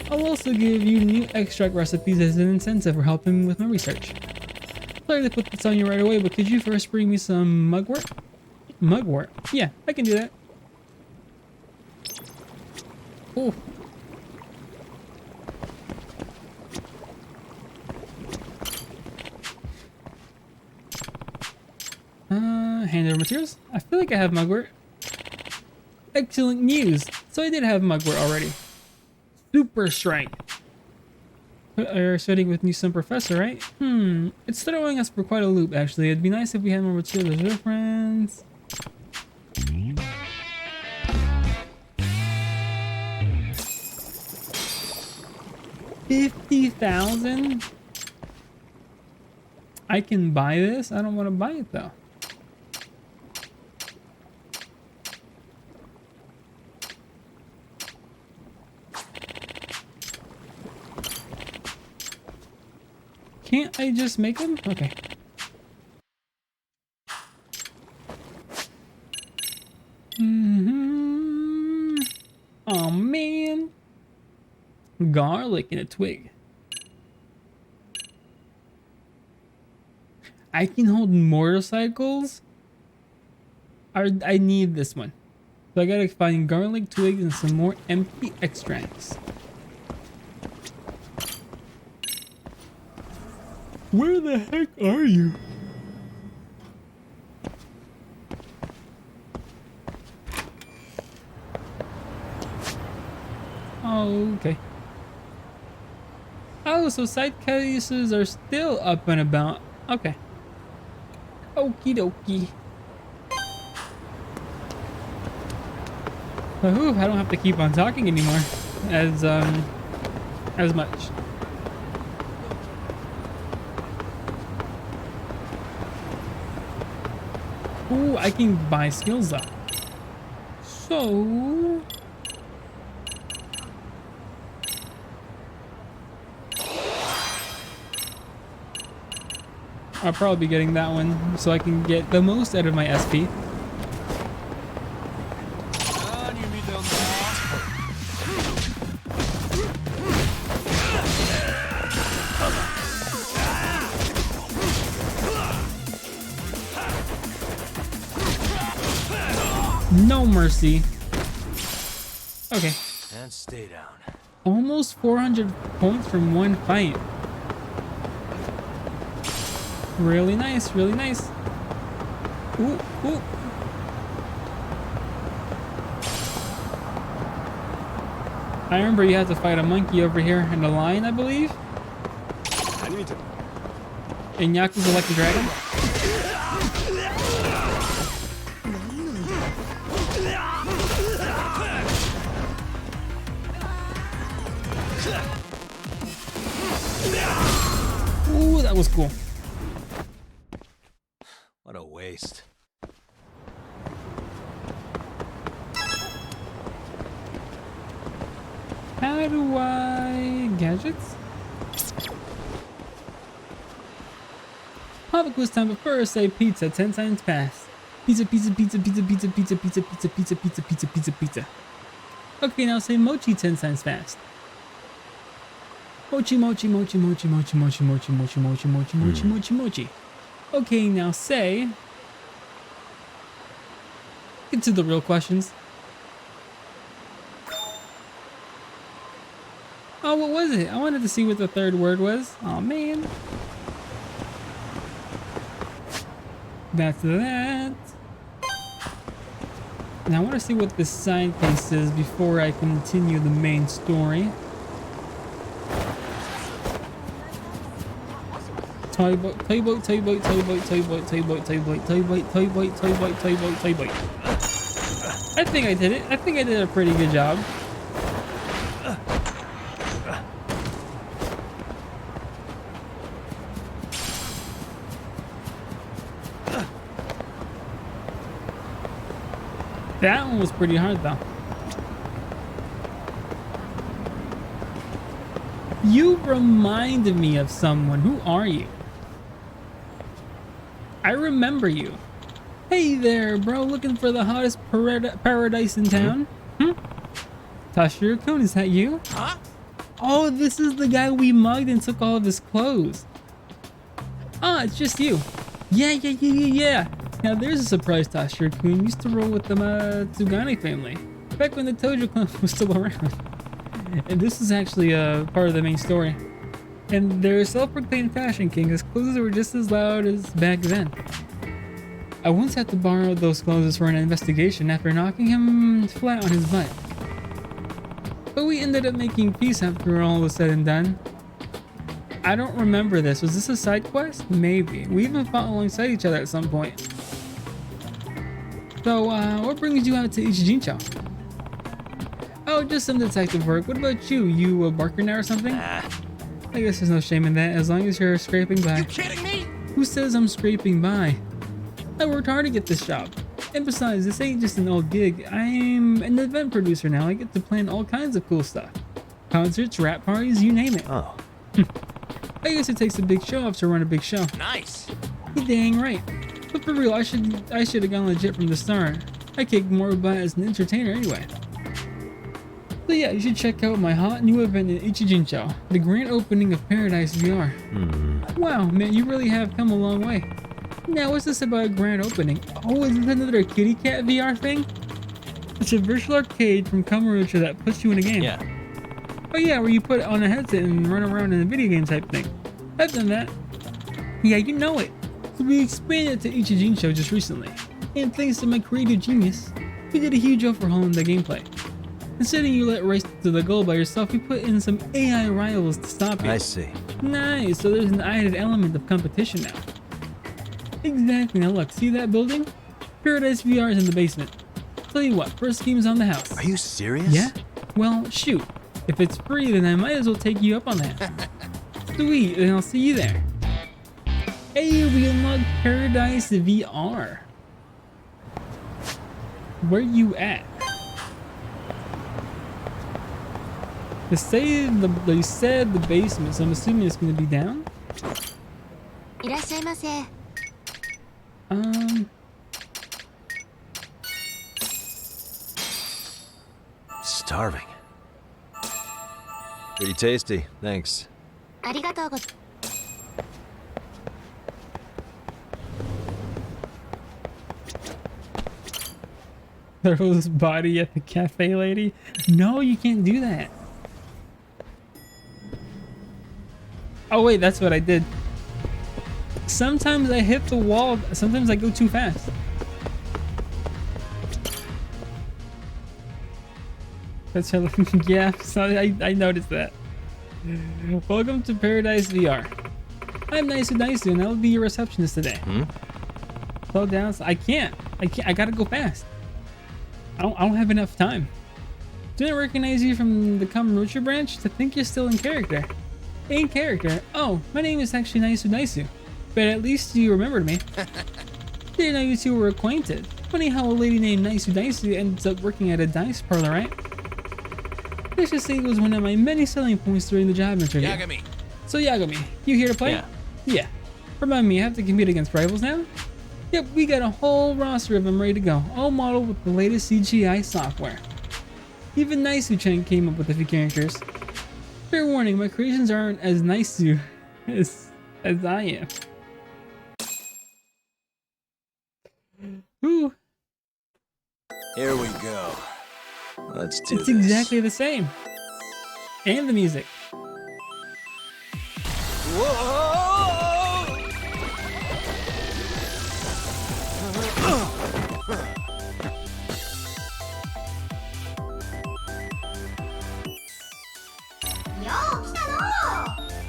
I'll also give you new extract recipes as an incentive for helping with my research. Sorry to put this on you right away, but could you first bring me some mugwort? Mugwort? Yeah, I can do that. Oh. Handle materials? I feel like I have mugwort. Excellent news! So I did have mugwort already. Super strength. You're studying with new some professor, right? It's throwing us for quite a loop, actually. It'd be nice if we had more materials. We're friends. $50,000? I can buy this? I don't want to buy it though. Can't I just make them? Okay. Oh man. Garlic and a twig. I can hold motorcycles? I need this one. So I gotta find garlic, twigs, and some more empty extracts. Where the heck are you? Oh, okay. Oh, so side cases are still up and about. Okay. Okie dokie. Whew, I don't have to keep on talking anymore as much. Ooh, I can buy skills up. So I'll probably be getting that one so I can get the most out of my SP. No mercy. Okay. And stay down. Almost 400 points from one fight. Really nice, really nice. Ooh, ooh. I remember you had to fight a monkey over here and a lion, I believe. In Yakuza Like a Dragon. Ooh, that was cool. What a waste. How do I... gadgets? Pop quiz time, but first say pizza 10 times fast. Pizza, pizza, pizza, pizza, pizza, pizza, pizza, pizza, pizza, pizza, pizza, pizza, pizza. Okay, now say mochi 10 times fast. Mochi, mochi, mochi, mochi, mochi, mochi, mochi, mochi, mochi, mochi, mochi, mochi, mochi. Okay, now say... Get to the real questions. Oh, what was it? I wanted to see what the third word was. Oh man. That's that. Now I want to see what this side case is before I continue the main story. Toy boat, toy boat, toy boat, toy boat, toy boat, toy boat, toy boat, toy boat, toy boat, toy boat, toy boat, toy boat. I think I did it. I think I did a pretty good job. That one was pretty hard though. You reminded me of someone. Who are you? I remember you. Hey there, bro. Looking for the hottest paradise in town? Toshiro-kun, is that you? Huh? Oh, this is the guy we mugged and took all of his clothes. Ah, it's just you. Yeah. Now there's a surprise, Toshiro-kun. Used to roll with the Tsugane family. Back when the Tojo clan was still around. And this is actually part of the main story. And they're self-proclaimed fashion king. His clothes were just as loud as back then. I once had to borrow those clothes for an investigation after knocking him flat on his butt. But we ended up making peace after all was said and done. I don't remember this. Was this a side quest? Maybe. We even fought alongside each other at some point. So, what brings you out to Ichijincho? Oh, just some detective work. What about you? You a barker now or something? I guess there's no shame in that, as long as you're scraping by. You kidding me? Who says I'm scraping by? I worked hard to get this job. And besides, this ain't just an old gig. I'm an event producer now. I get to plan all kinds of cool stuff. Concerts, rap parties, you name it. Oh. I guess it takes a big show off to run a big show. Nice. You dang right. But for real, I should have gone legit from the start. I kicked more butt as an entertainer anyway. So yeah, you should check out my hot new event in Ichijincho, the grand opening of Paradise VR. Wow, man, you really have come a long way. Now, what's this about a grand opening? Oh, is this another kitty cat VR thing? It's a virtual arcade from Kamurocho that puts you in a game. Yeah. Oh yeah, where you put on a headset and run around in a video game type thing. I've done that. Yeah, you know it. So we expanded to Ichijincho just recently. And thanks to my creative genius, we did a huge overhaul in the gameplay. Instead of you let race to the goal by yourself, we put in some AI rivals to stop you. I see. Nice, so there's an added element of competition now. Exactly, now look, see that building? Paradise VR is in the basement. Tell you what, first game's on the house. Are you serious? Yeah? Well, shoot. If it's free, then I might as well take you up on that. Sweet, then I'll see you there. Hey, we unlocked Paradise VR. Where you at? They said the basement, so I'm assuming it's gonna be down. Starving. Pretty tasty, thanks. Throw his body at the cafe lady? No, you can't do that. Oh wait, that's what I did. Sometimes I hit the wall, sometimes I go too fast. That's how, yeah, so I noticed that. Welcome to Paradise VR. I'm Nice and I'll be your receptionist today. Slow down. I can't. I gotta go fast. I don't have enough time. Didn't recognize you from the Kamurocho branch. To think you're still in character. In character? Oh, my name is actually Nice, but at least you remembered me. Didn't know you two were acquainted. Funny how a lady named Nice ends up working at a dice parlor, right? Let's just say it was one of my many selling points during the job interview. Yagami. So Yagami, you here to play? Yeah. Remind me, I have to compete against rivals now? Yep, we got a whole roster of them ready to go, all modeled with the latest CGI software. Even Nice-chan came up with a few characters. Fair warning, my creations aren't as nice as I am. Ooh. Here we go. Let's do It's this. exactly the same. And the music.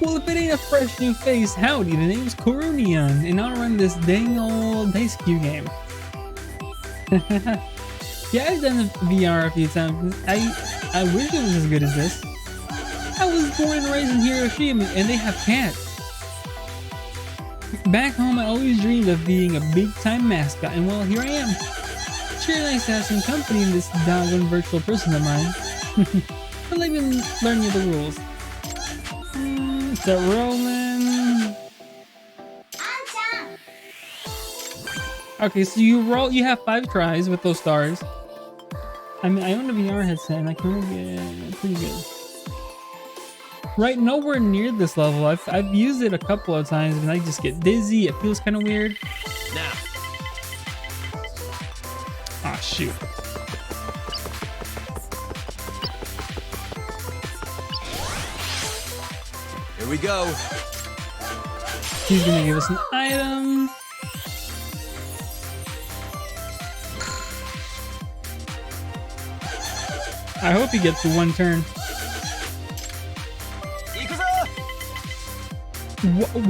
Well, if it ain't a fresh new face, howdy, the name's Koronion, and I'll run this dang old dice cube game. Yeah, I've done VR a few times. I wish it was as good as this. I was born and raised in Hiroshima, and they have cats. Back home, I always dreamed of being a big-time mascot, and well, here I am. Sure nice to have some company in this doggone virtual person of mine. But let me learn you the rules. Start rolling. Okay, so you have 5 tries with those stars. I mean, I own a VR headset and I can only get pretty good. Right, nowhere near this level. I've used it a couple of times and I just get dizzy. It feels kind of weird. Now. Ah, shoot. Here we go. He's gonna give us an item. I hope he gets to 1 turn.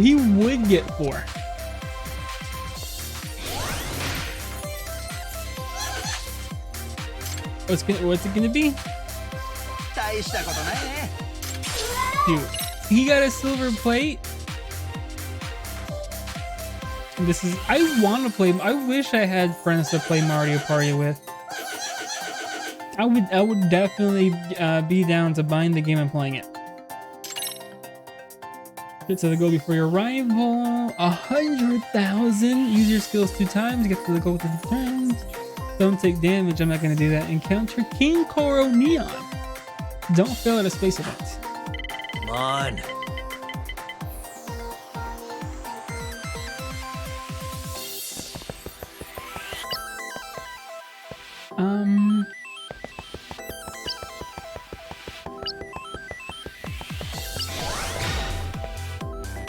He would get 4. What's it gonna be? Dude, he got a silver plate. This is. I want to play. I wish I had friends to play Mario Party with. I would definitely be down to buying the game and playing it. Get to the goal before your rival. 100,000. Use your skills 2 times. Get to the goal within 2 turns. Don't take damage. I'm not gonna do that. Encounter King Koro Neon. Don't fail at a space event. Come on.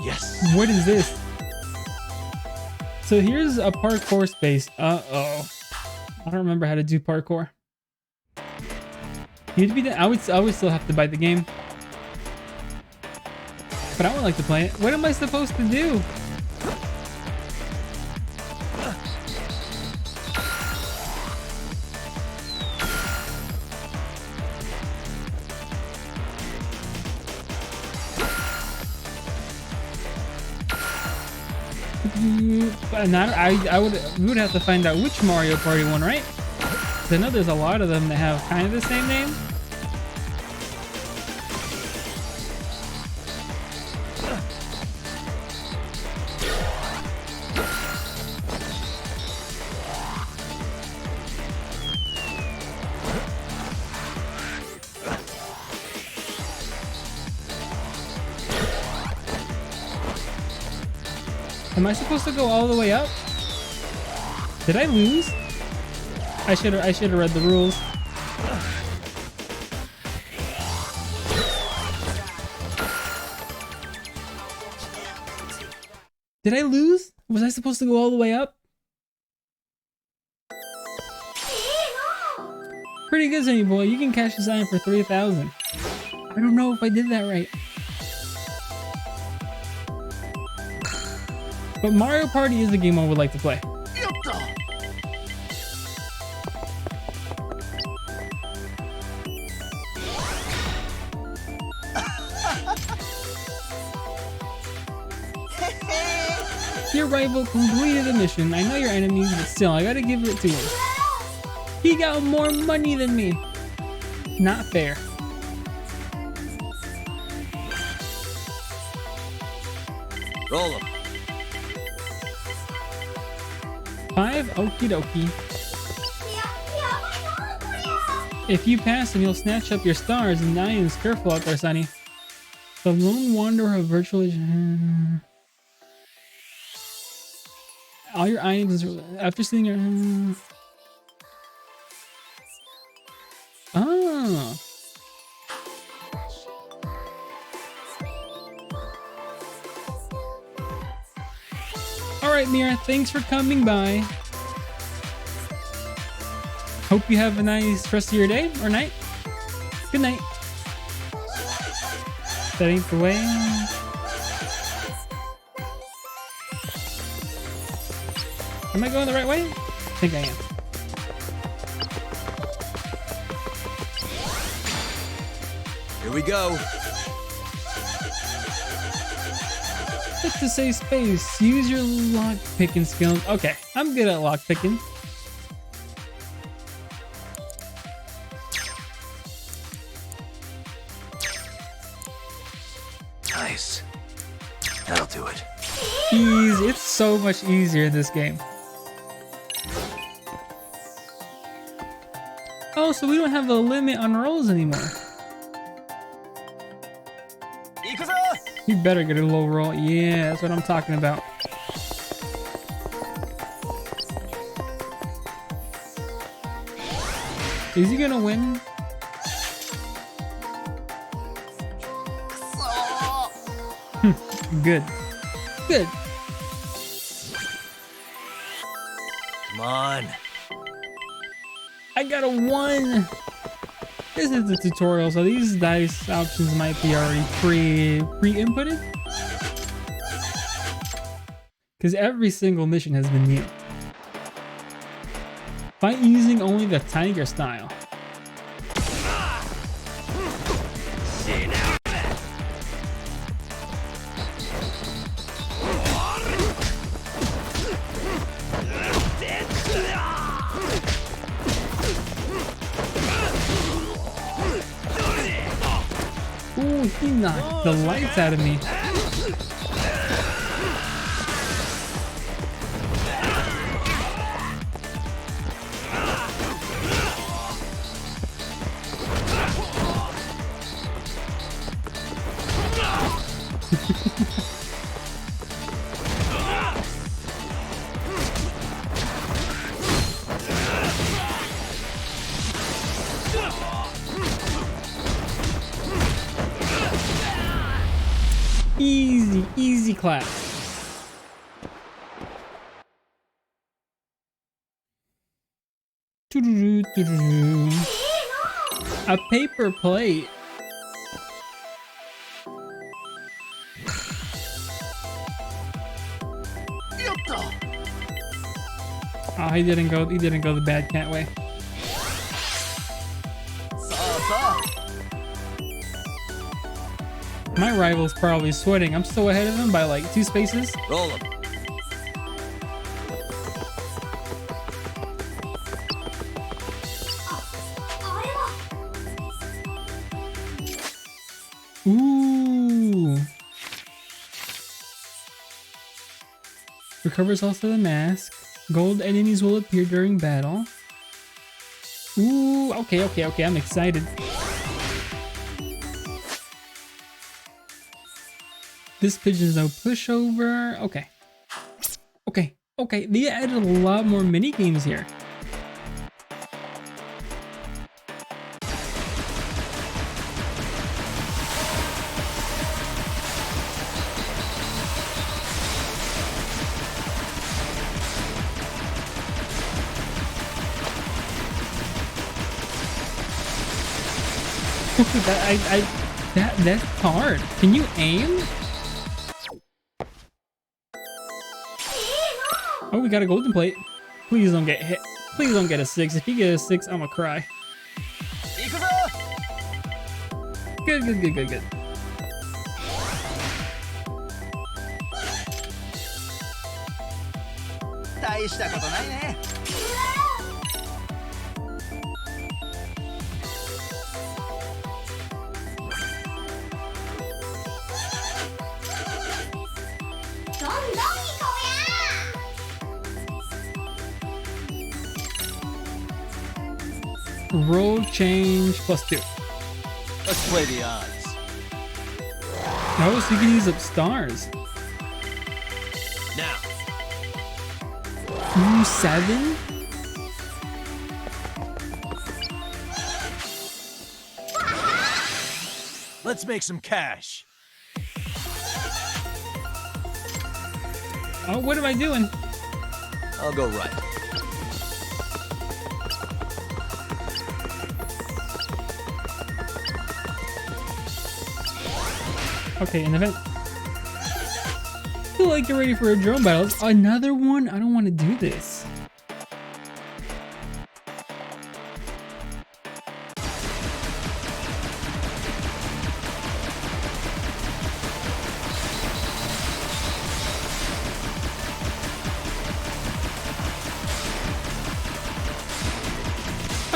Yes. What is this? So here's a parkour space. Uh-oh. I don't remember how to do parkour. You'd be I would still have to buy the game. But I would like to play it. What am I supposed to do? We would have to find out which Mario Party one, right? 'Cause I know there's a lot of them that have kind of the same name. Am I supposed to go all the way up? Did I lose? I should have read the rules. Did I lose? Was I supposed to go all the way up? Pretty good, Sunny Boy. You can cash this item for 3,000. I don't know if I did that right. But Mario Party is the game I would like to play. Your rival completed the mission. I know your enemies, but still, I gotta give it to him. He got more money than me. Not fair. Roll him. 5? Okie dokie. If you pass him, you'll snatch up your stars and items. Careful out there, Sonny. The Lone Wanderer of Virtual... all your items after seeing your... Oh. Alright, Mira, thanks for coming by. Hope you have a nice rest of your day or night. Good night. That ain't the way. Am I going the right way? I think I am. Here we go. Hit to save space. Use your lock picking skills. Okay, I'm good at lock picking. Nice. That'll do it. Easy. It's so much easier in this game. Oh, so we don't have a limit on rolls anymore. You better get a low roll. Yeah, that's what I'm talking about. Is he gonna win? Good. Good. Come on. I got a 1. This is the tutorial, so these dice options might be already pre-inputted. Because every single mission has been new. Fight using only the tiger style. Ooh, he knocked the lights out of me. Easy, easy clap. A paper plate. Oh, he didn't go the bad cat way. My rival's probably sweating. I'm still ahead of him by like 2 spaces. Roll him. Ooh. Recovers also the mask. Gold enemies will appear during battle. Ooh, okay, I'm excited. This pigeon's no pushover. Okay. They added a lot more mini games here. That's hard. Can you aim? Oh, we got a golden plate. Please don't get hit. Please don't get a 6. If you get a 6, I'm gonna cry. Good, good, good, good, good. Roll change +2. Let's play the odds. Oh, so you can use up stars. Now. Ooh, 7? Let's make some cash. Oh, what am I doing? I'll go right. Okay, an event. Feel like you're ready for a drone battle. Another one? I don't want to do this.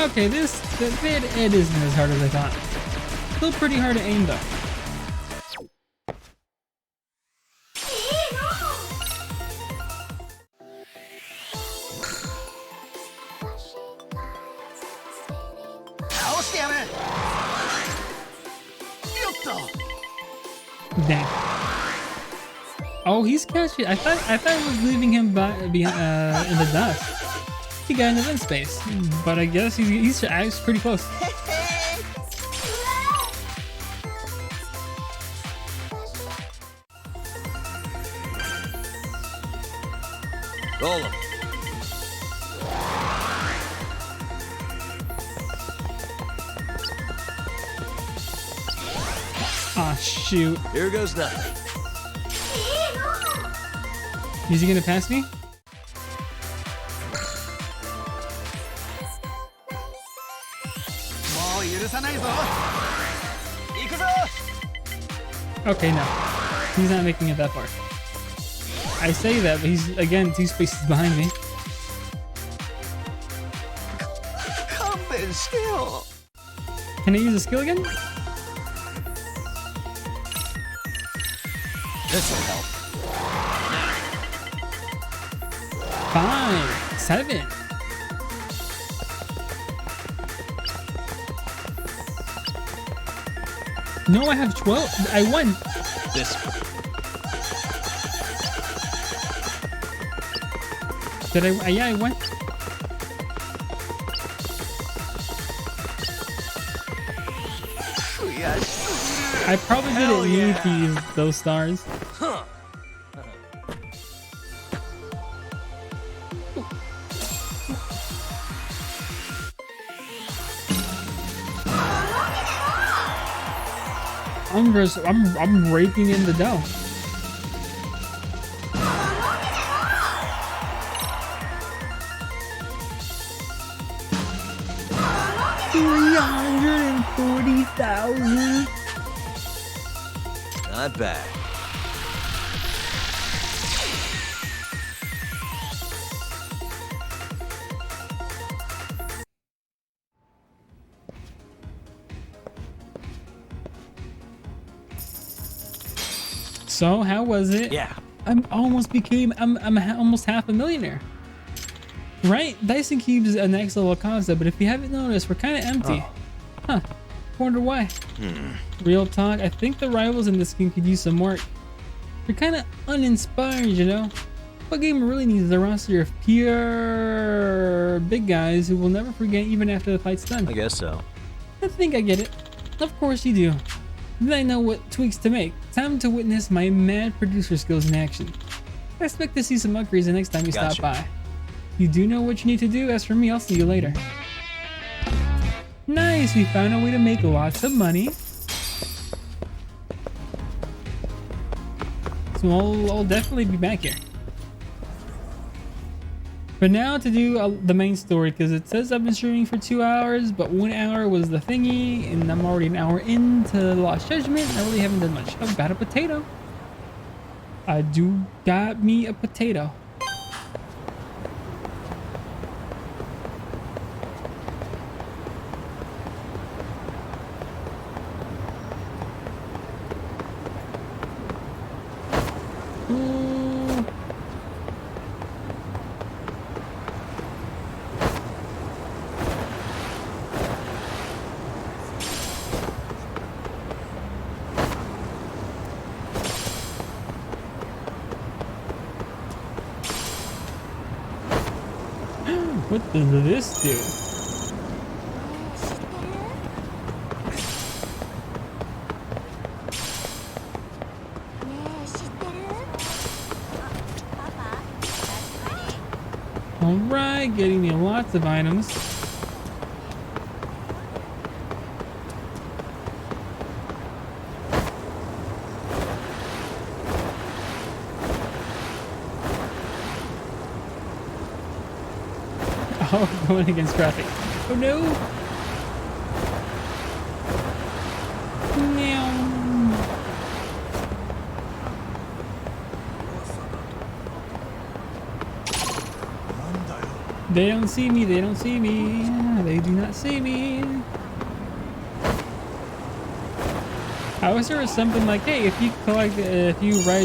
Okay, it isn't as hard as I thought. Still pretty hard to aim though. Dang. Oh, he's catching. I thought I was leaving him in the dust. He got an event space, but I guess he's pretty close. Roll him. Ah, shoot. Here goes nothing. Is he gonna pass me? Okay, no. He's not making it that far. I say that, but he's, again, 2 spaces behind me. Can I use a skill again? This'll help. 5, 7. No, I have 12. I won. This. Did I? Yeah, I won. I probably didn't need to use those stars. Huh. I'm raking in the dough. $340,000. Not bad. So how was it? Yeah. I'm almost half a millionaire. Right? Dyson Cubes is a next level concept, but if you haven't noticed, we're kind of empty. Huh. Wonder why. Real talk, I think the rivals in this game could use some work. They're kind of uninspired, you know? What game really needs is a roster of pure big guys who will never forget even after the fight's done. I guess so. I think I get it. Of course you do. Then I know what tweaks to make. Time to witness my mad producer skills in action. I expect to see some upgrades the next time you stop by. You do know what you need to do. As for me, I'll see you later. Nice, we found a way to make lots of money. So I'll definitely be back here. But now to do the main story, because it says I've been streaming for 2 hours, but 1 hour was the thingy, and I'm already an hour into Lost Judgment, and I really haven't done much. I've got a potato. I do got me a potato. What does this do? Alright, getting me lots of items. Oh, going against traffic. Oh no! Meow. They don't see me, they don't see me. They do not see me. I wish there was something like, hey, if you ride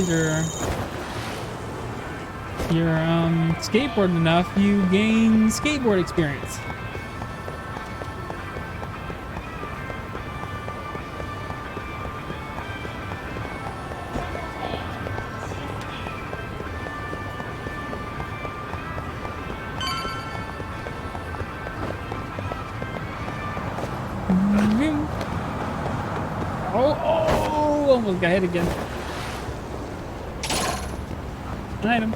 your skateboard enough, you gain skateboard experience. Oh, almost got hit again. An item.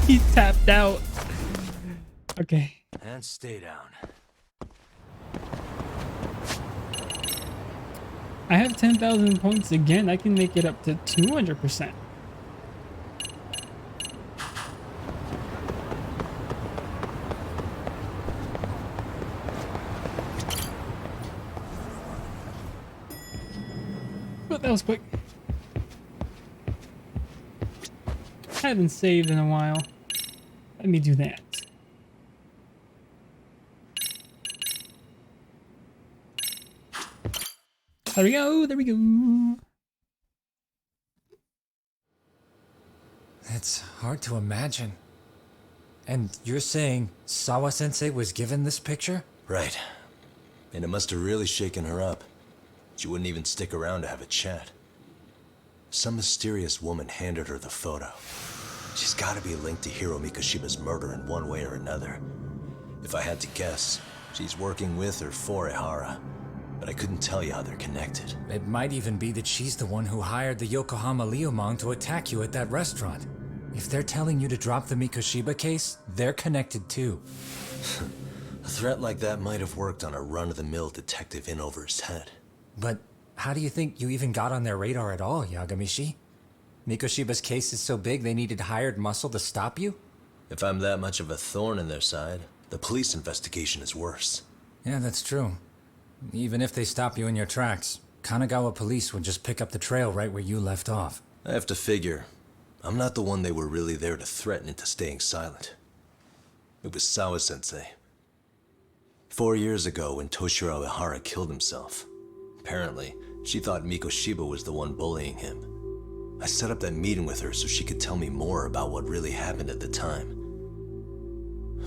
He tapped out. Okay. And stay down. I have 10,000 points again. I can make it up to 200%. But that was quick. I haven't saved in a while. Let me do that. There we go, there we go. It's hard to imagine. And you're saying Sawa-sensei was given this picture? Right. And it must have really shaken her up. She wouldn't even stick around to have a chat. Some mysterious woman handed her the photo. She's gotta be linked to Hiro Mikoshiba's murder in one way or another. If I had to guess, she's working with or for Ehara. But I couldn't tell you how they're connected. It might even be that she's the one who hired the Yokohama Liumang to attack you at that restaurant. If they're telling you to drop the Mikoshiba case, they're connected too. A threat like that might have worked on a run-of-the-mill detective in over his head. But how do you think you even got on their radar at all, Yagamishi? Mikoshiba's case is so big they needed hired muscle to stop you? If I'm that much of a thorn in their side, the police investigation is worse. Yeah, that's true. Even if they stop you in your tracks, Kanagawa police would just pick up the trail right where you left off. I have to figure, I'm not the one they were really there to threaten into staying silent. It was Sawa-sensei. 4 years ago when Toshiro Ehara killed himself, apparently, she thought Mikoshiba was the one bullying him. I set up that meeting with her so she could tell me more about what really happened at the time.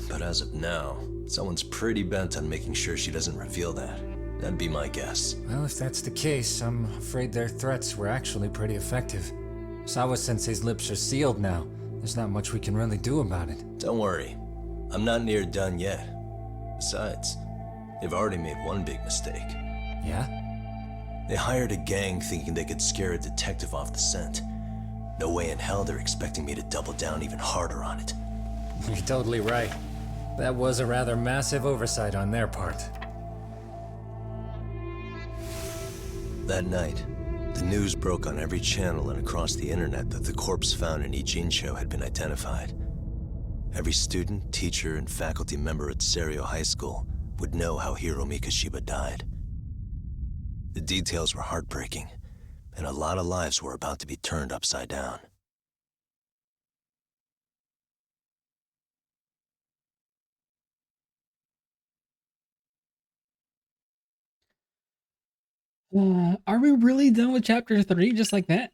But as of now, someone's pretty bent on making sure she doesn't reveal that. That'd be my guess. Well, if that's the case, I'm afraid their threats were actually pretty effective. Sawa-sensei's lips are sealed now. There's not much we can really do about it. Don't worry. I'm not near done yet. Besides, they've already made one big mistake. Yeah? They hired a gang thinking they could scare a detective off the scent. No way in hell they're expecting me to double down even harder on it. You're totally right. That was a rather massive oversight on their part. That night, the news broke on every channel and across the internet that the corpse found in Ijincho had been identified. Every student, teacher, and faculty member at Serio High School would know how Hiro Mikoshiba died. The details were heartbreaking, and a lot of lives were about to be turned upside down. Are we really done with chapter 3 just like that?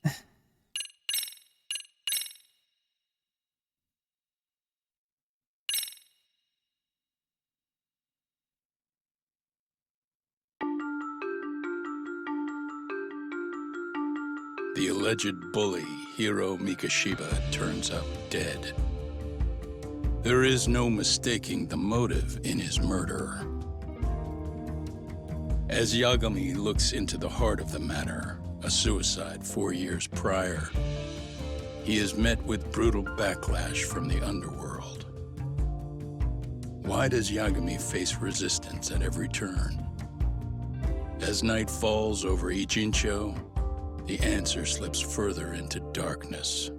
The alleged bully, Hiro Mikoshiba, turns up dead. There is no mistaking the motive in his murder. As Yagami looks into the heart of the matter, a suicide 4 years prior, he is met with brutal backlash from the underworld. Why does Yagami face resistance at every turn? As night falls over Ijincho, the answer slips further into darkness.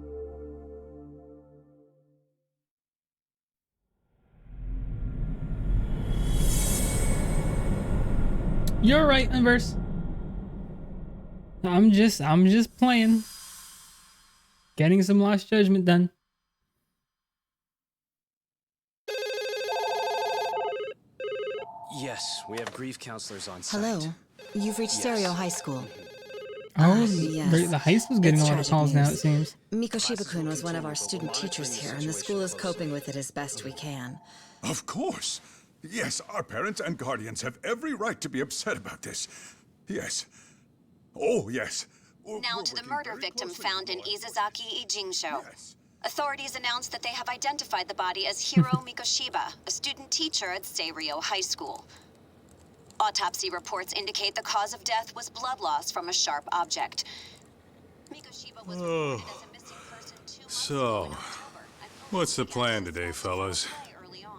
You're right, Inverse. I'm just playing. Getting some Lost Judgment done. Yes, we have grief counselors on site. Hello. You've reached Serio High School. Oh, yes. the high school's getting It's a lot of tragic calls now, it news. seems. Mikoshiba-kun was one of our student teachers here, and the school is coping with it as best we can. Of course. Yes, our parents and guardians have every right to be upset about this. Yes. Oh, yes. Now to the murder victim found in Izazaki Ijincho. Authorities announced that they have identified the body as Hiro Mikoshiba, a student teacher at Serio High School. Autopsy reports indicate the cause of death was blood loss from a sharp object. Mikoshiba was reported as a missing person 2 months ago in So, October. what's the plan today, fellas?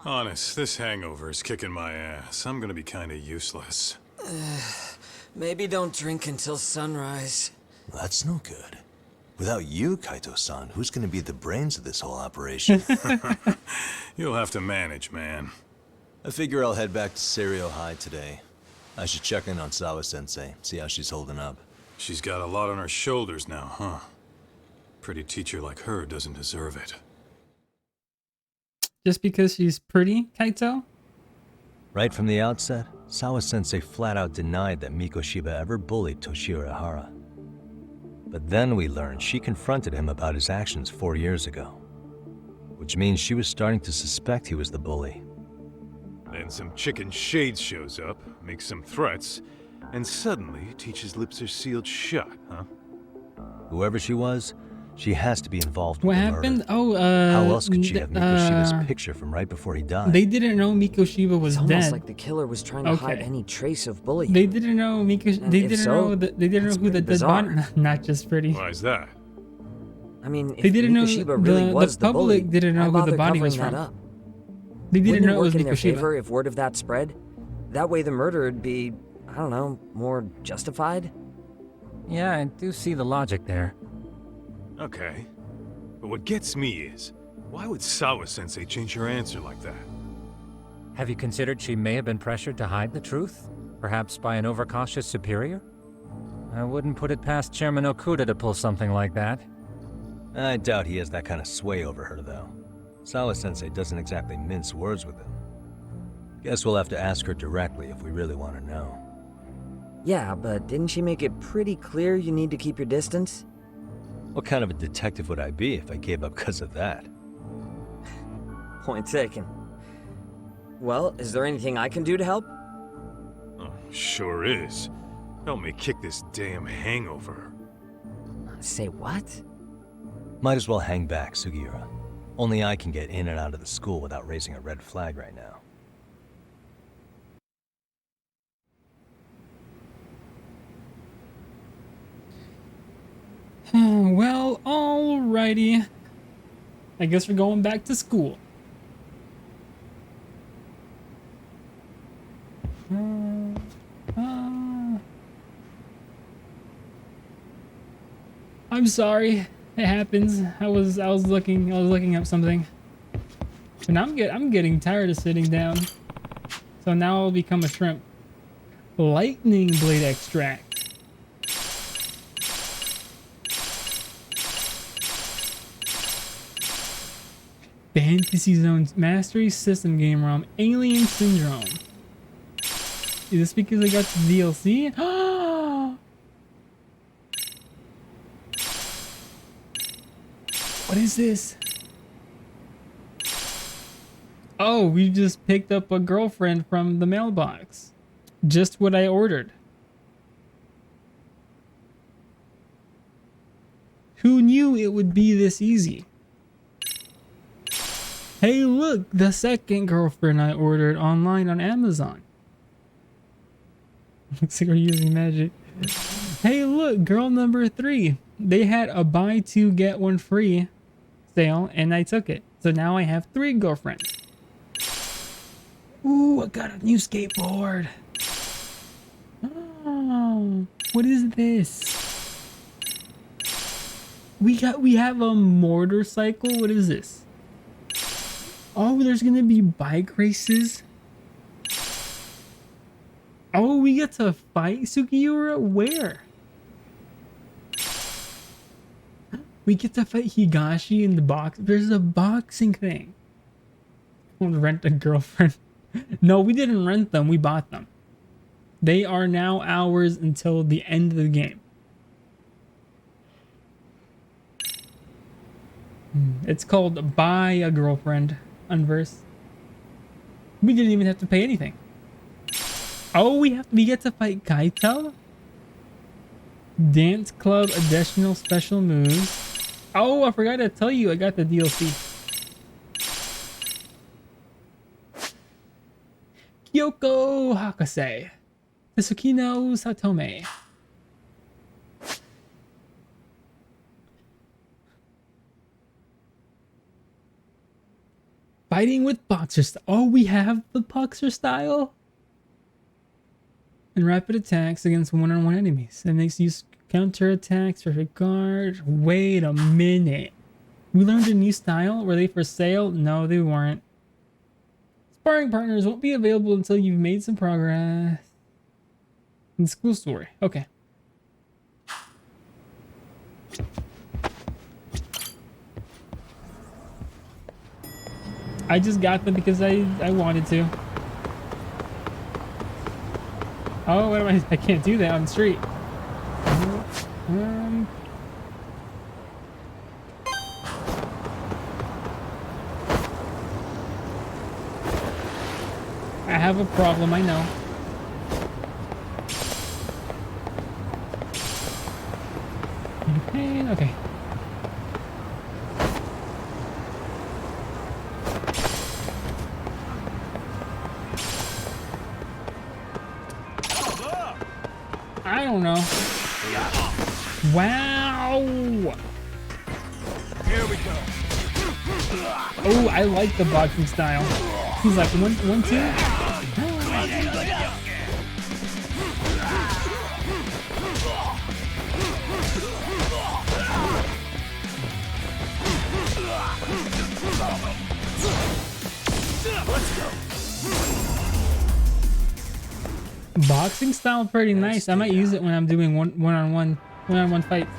Honest, this hangover is kicking my ass. I'm gonna be kinda useless. Maybe don't drink until sunrise. That's no good. Without you, Kaito-san, who's gonna be the brains of this whole operation? You'll have to manage, man. I figure I'll head back to Serio High today. I should check in on Sawa-sensei, see how she's holding up. She's got a lot on her shoulders now, huh? Pretty teacher like her doesn't deserve it. Just because she's pretty, Kaito? Right from the outset, Sawa-sensei flat out denied that Mikoshiba ever bullied Toshiro Ihara. But then we learned she confronted him about his actions 4 years ago. Which means she was starting to suspect he was the bully. Then some chicken shades shows up, makes some threats, and suddenly teacher's lips are sealed shut, huh? Whoever she was, she has to be involved What with the happened? murder. Oh, How else could she have Mikoshiba's picture from right before he died? They didn't know Mikoshiba was It's dead. almost like the killer was trying to hide any trace of bullying. They didn't know They didn't know that. They didn't know who the dead bizarre. body. Not just pretty. Why is that? I mean, if They didn't know Mikoshiba really the was public bully, didn't know why who the bother body was covering from. that up? They didn't Wouldn't know it it work was in their Mikoshiba. favor if word of that spread? That way the murder would be, I don't know, more justified? Yeah, I do see the logic there. Okay. But what gets me is, why would Sawa-sensei change her answer like that? Have you considered she may have been pressured to hide the truth? Perhaps by an overcautious superior? I wouldn't put it past Chairman Okuda to pull something like that. I doubt he has that kind of sway over her, though. Sawa-sensei doesn't exactly mince words with him. Guess we'll have to ask her directly if we really want to know. Yeah, but didn't she make it pretty clear you need to keep your distance? What kind of a detective would I be if I gave up because of that? Point taken. Well, is there anything I can do to help? Oh, sure is. Help me kick this damn hangover. Say what? Might as well hang back, Sugiura. Only I can get in and out of the school without raising a red flag right now. Well, alrighty. I guess we're going back to school. I'm sorry. It happens. I was looking up something. And I'm getting tired of sitting down. So now I'll become a shrimp. Lightning blade extract. Fantasy Zone's Mastery System Game ROM. Alien Syndrome. Is this because I got the DLC? What is this? Oh, we just picked up a girlfriend from the mailbox. Just what I ordered. Who knew it would be this easy? Hey, look, the second girlfriend I ordered online on Amazon. Looks like we're using magic. Hey, look, girl number 3. They had a buy 2 get 1 free sale, and I took it. So now I have 3 girlfriends. Ooh, I got a new skateboard. Oh, what is this? We have a motorcycle. What is this? Oh, there's gonna be bike races. Oh, we get to fight Sukiura? Where? We get to fight Higashi in the box. There's a boxing thing. We'll rent a girlfriend. No, we didn't rent them. We bought them. They are now ours until the end of the game. It's called Buy a Girlfriend. Unverse. We didn't even have to pay anything. Oh, we get to fight Kaito? Dance Club additional special moves. Oh, I forgot to tell you I got the DLC. Kyoko Hakase. Tsukino Satome. Fighting with boxer style. Oh, we have the boxer style? And rapid attacks against one-on-one enemies. It makes use counter attacks, perfect guard. Wait a minute. We learned a new style? Were they for sale? No, they weren't. Sparring partners won't be available until you've made some progress. In the school story. Okay. I just got them because I wanted to. Oh, what am I can't do that on the street. I have a problem, I know. Okay. I don't know. Wow. Here we go. Oh, I like the boxing style. He's like 1, 2. Let's go. Boxing style pretty nice. I might use it when I'm doing one-on-one fights.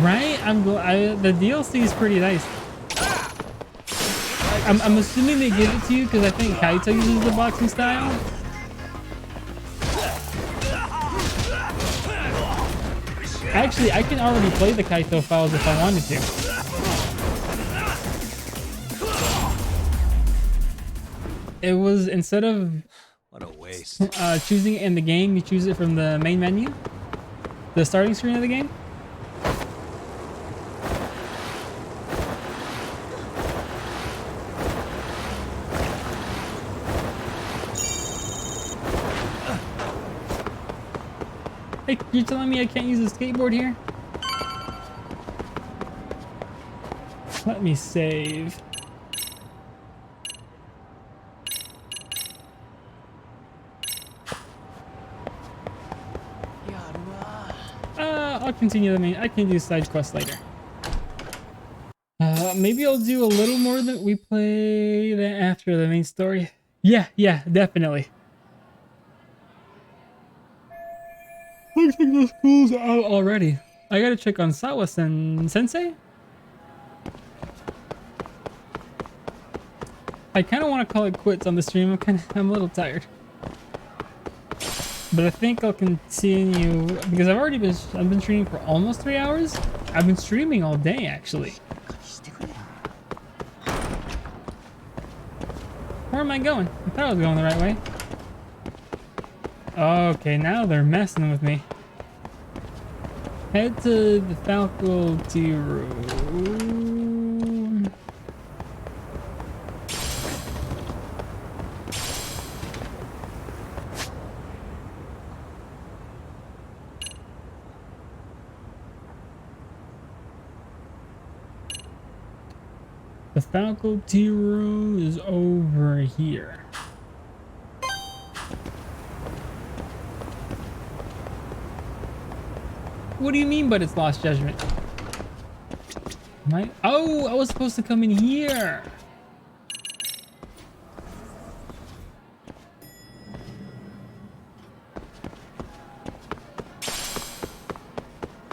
Right? The DLC is pretty nice. I'm assuming they give it to you because I think Kaito uses the boxing style. Actually, I can already play the Kaito files if I wanted to. It was instead of What a waste. Choosing it in the game, you choose it from the main menu, the starting screen of the game. Hey, you're telling me I can't use a skateboard here? Let me save. I'll continue the main. I can do side quests later. Maybe I'll do a little more than we play that after the main story. Yeah, definitely. Looks like the school's out already. I gotta check on Sawa-sensei. I kind of want to call it quits on the stream. I'm a little tired. But I think I'll continue because I've been streaming for almost 3 hours. I've been streaming all day actually. Where am I going? I thought I was going the right way. Okay, now they're messing with me. Head to the faculty room. The faculty room is over here. What do you mean, but it's lost judgment? Oh, I was supposed to come in here.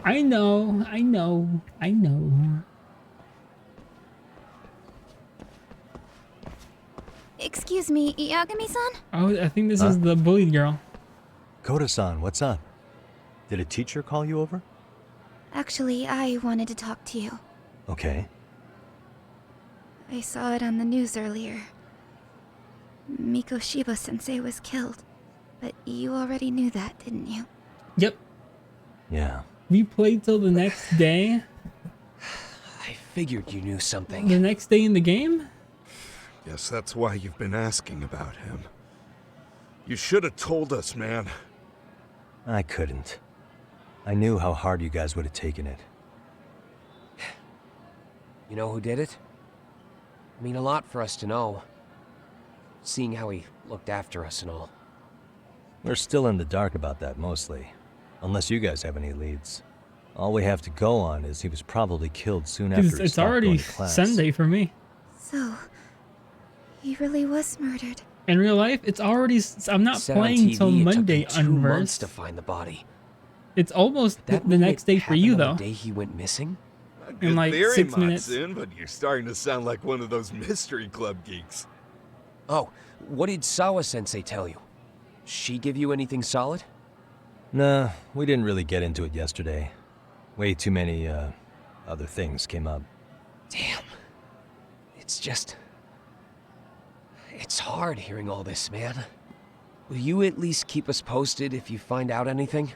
I know. Excuse me, Yagami-san? Oh, I think this is the bullied girl. Koda-san, what's up? Did a teacher call you over? Actually, I wanted to talk to you. Okay. I saw it on the news earlier. Mikoshiba-sensei was killed. But you already knew that, didn't you? Yep. Yeah. We played till the next day. I figured you knew something. The next day in the game? Yes, that's why you've been asking about him. You should have told us, man. I couldn't. I knew how hard you guys would have taken it. You know who did it? I mean, a lot for us to know. Seeing how he looked after us and all. We're still in the dark about that, mostly. Unless you guys have any leads. All we have to go on is he was probably killed soon after he stopped going to class. Sunday for me. So, he really was murdered. In real life, it's already... I'm not playing till Monday, it took him 2 months Unversed. to find the body. It's almost the next day for you, though. The day he went missing? In like Theory, 6 minutes. Matsun, but you're starting to sound like one of those mystery club geeks. Oh, what did Sawa-sensei tell you? She give you anything solid? Nah, we didn't really get into it yesterday. Way too many, other things came up. Damn. It's just... It's hard hearing all this, man. Will you at least keep us posted if you find out anything?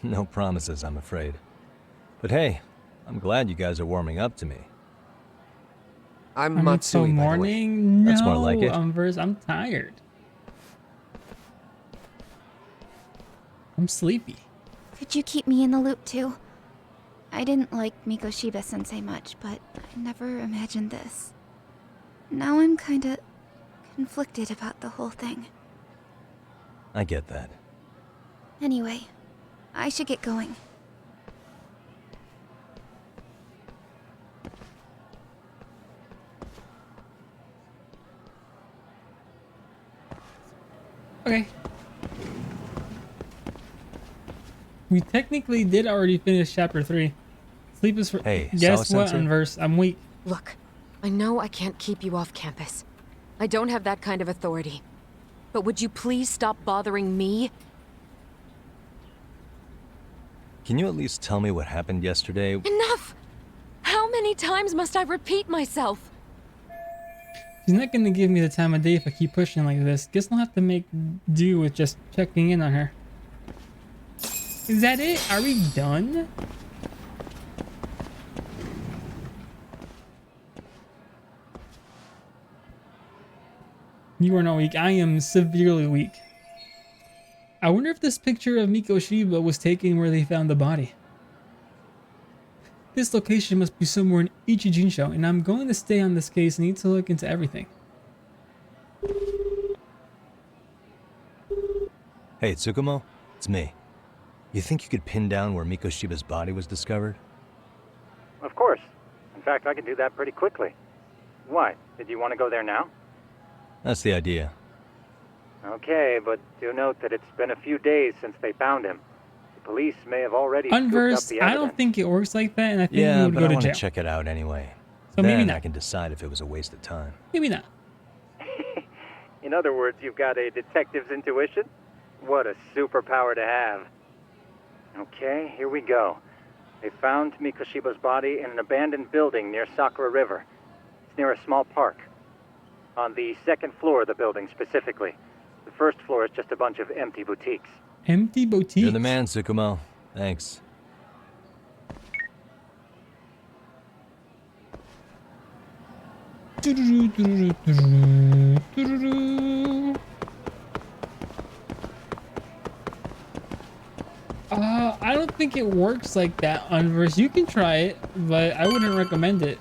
No promises, I'm afraid. But hey, I'm glad you guys are warming up to me. I'm Until Matsui, by the way. morning? No, That's more like it. Unversed, I'm tired. I'm sleepy. Could you keep me in the loop too? I didn't like Mikoshiba-sensei much, but I never imagined this. Now I'm kinda conflicted about the whole thing. I get that. Anyway, I should get going. Okay. We technically did already finish chapter 3. Sleep is for... Hey, guess what, Sawa-sensei? Unversed? I'm weak. Look, I know I can't keep you off campus. I don't have that kind of authority. But would you please stop bothering me? Can you at least tell me what happened yesterday? Enough! How many times must I repeat myself? He's not gonna give me the time of day if I keep pushing like this. Guess I'll have to make do with just checking in on her. Is that it? Are we done? You are not weak. I am severely weak. I wonder if this picture of Mikoshiba was taken where they found the body. This location must be somewhere in Ichijinsho, and I'm going to stay on this case and need to look into everything. Hey, Tsukumo, it's me. You think you could pin down where Mikoshiba's body was discovered? Of course. In fact, I can do that pretty quickly. Why? Did you want to go there now? That's the idea. Okay, but do note that it's been a few days since they found him. The police may have already scooped up Unversed, the I evidence. don't think it works like that, and I think we Yeah, would but go I to want to jail. check it out anyway. So then maybe not. I can decide if it was a waste of time. Maybe not. In other words, you've got a detective's intuition? What a superpower to have. Okay, here we go. They found Mikoshiba's body in an abandoned building near Sakura River. It's near a small park. On the second floor of the building, specifically. The first floor is just a bunch of empty boutiques. Empty boutiques? You're the man, Tsukumo. Thanks. I don't think it works like that, Unverse. You can try it, but I wouldn't recommend it.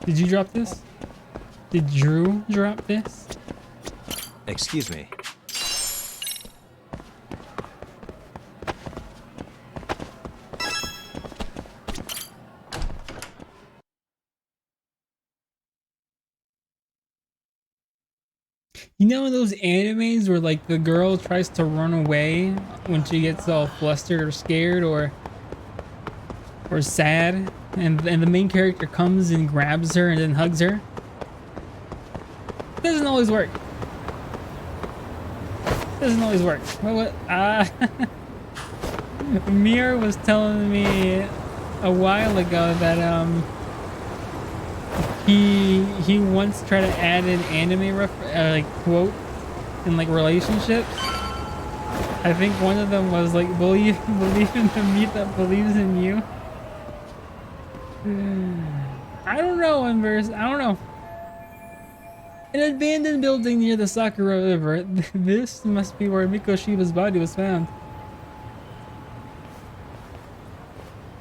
Did you drop this? Did Drew drop this? Excuse me. You know in those animes where like the girl tries to run away when she gets all flustered or scared or sad, and the main character comes and grabs her and then hugs her? Doesn't always work. Doesn't always work. What? Mir was telling me a while ago that he once tried to add an anime like quote in like relationships. I think one of them was like believe in the meat that believes in you. I don't know, Inverse. I don't know. An abandoned building near the Sakura River. This must be where Mikoshiba's body was found.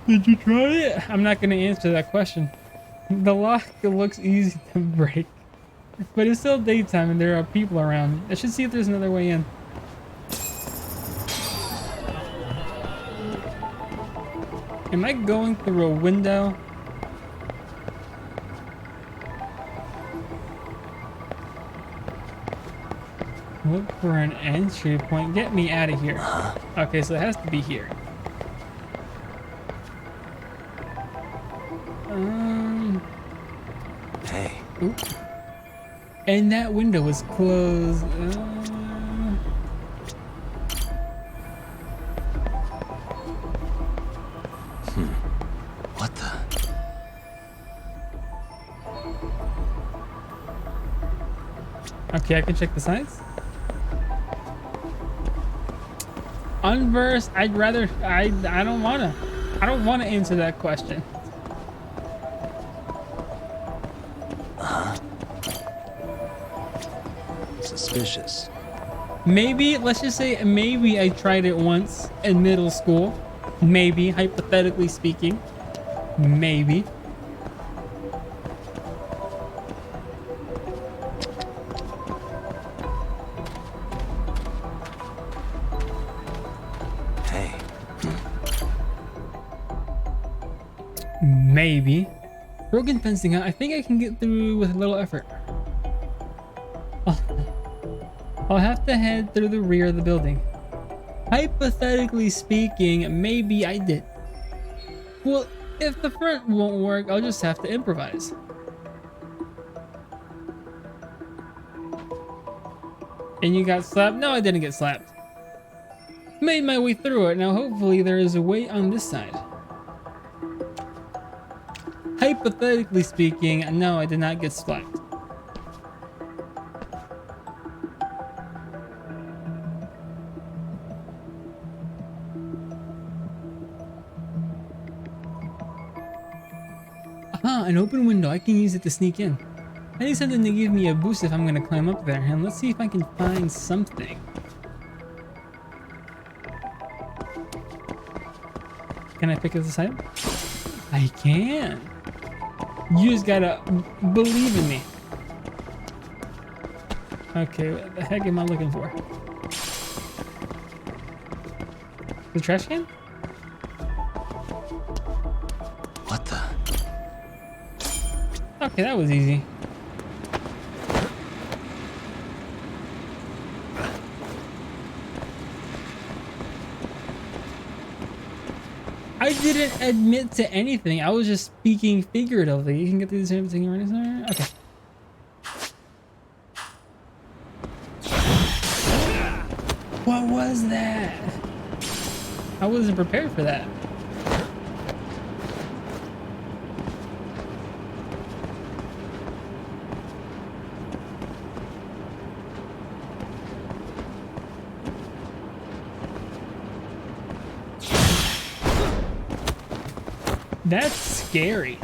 Did you try it? I'm not going to answer that question. The lock looks easy to break, but it's still daytime and there are people around. I should see if there's another way in. Am I going through a window? Look for an entry point. Get me out of here. Okay, so it has to be here. Hey. Oop. And that window is closed. What the? Okay, I can check the signs. Unversed, I'd rather I don't wanna answer that question. Suspicious. Maybe, let's just say maybe I tried it once in middle school. Maybe, hypothetically speaking. Maybe. Hey. Maybe. Broken fencing, I think I can get through with a little effort. I'll have to head through the rear of the building. Hypothetically speaking, maybe I did. Well, if the front won't work, I'll just have to improvise. And you got slapped? No, I didn't get slapped. Made my way through it. Now hopefully there is a way on this side. Hypothetically speaking, no, I did not get splat. Aha, an open window. I can use it to sneak in. I need something to give me a boost if I'm gonna climb up there. And let's see if I can find something. Can I pick this item? I can. You just gotta believe in me. Okay, what the heck am I looking for? The trash can? What the? Okay, that was easy. I didn't admit to anything. I was just speaking figuratively. You can get through the same thing right there. Okay. What was that? I wasn't prepared for that. That's scary.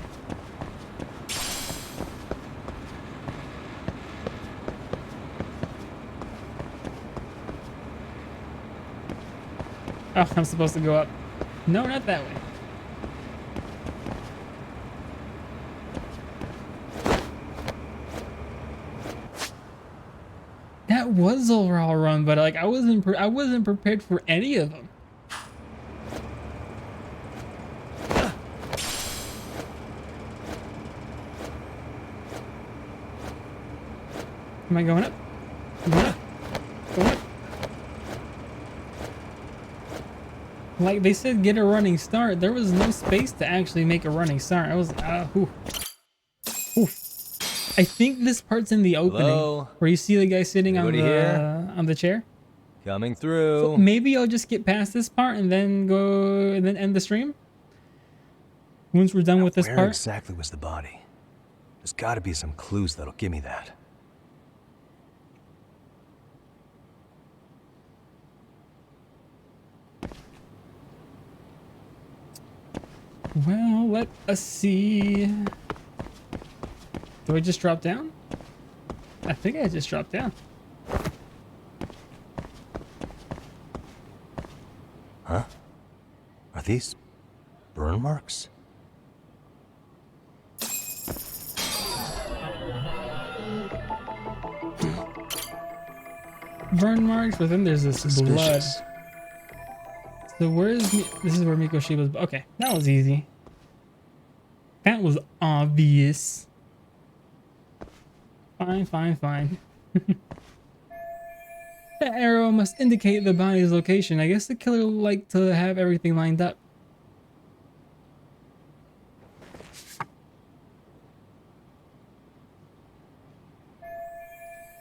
Oh, I'm supposed to go up. No, not that way. That was overall run, but like I wasn't prepared for any of them. Am I going up? I'm going up. Going up. Like they said, get a running start. There was no space to actually make a running start. I was, oof. I think this part's in the opening. Hello? Where you see the guy sitting on the chair. Coming through. So maybe I'll just get past this part and then go and then end the stream. Once we're done with this Where part. exactly was the body? There's got to be some clues that'll give me that. Well, let us see. Do I just drop down? I think I just dropped down. Huh? Are these burn marks? Burn marks, but then there's this blood. So where is this is where Mikoshiba's. Okay, that was easy. That was obvious. Fine, fine, fine. The arrow must indicate the body's location. I guess the killer would like to have everything lined up.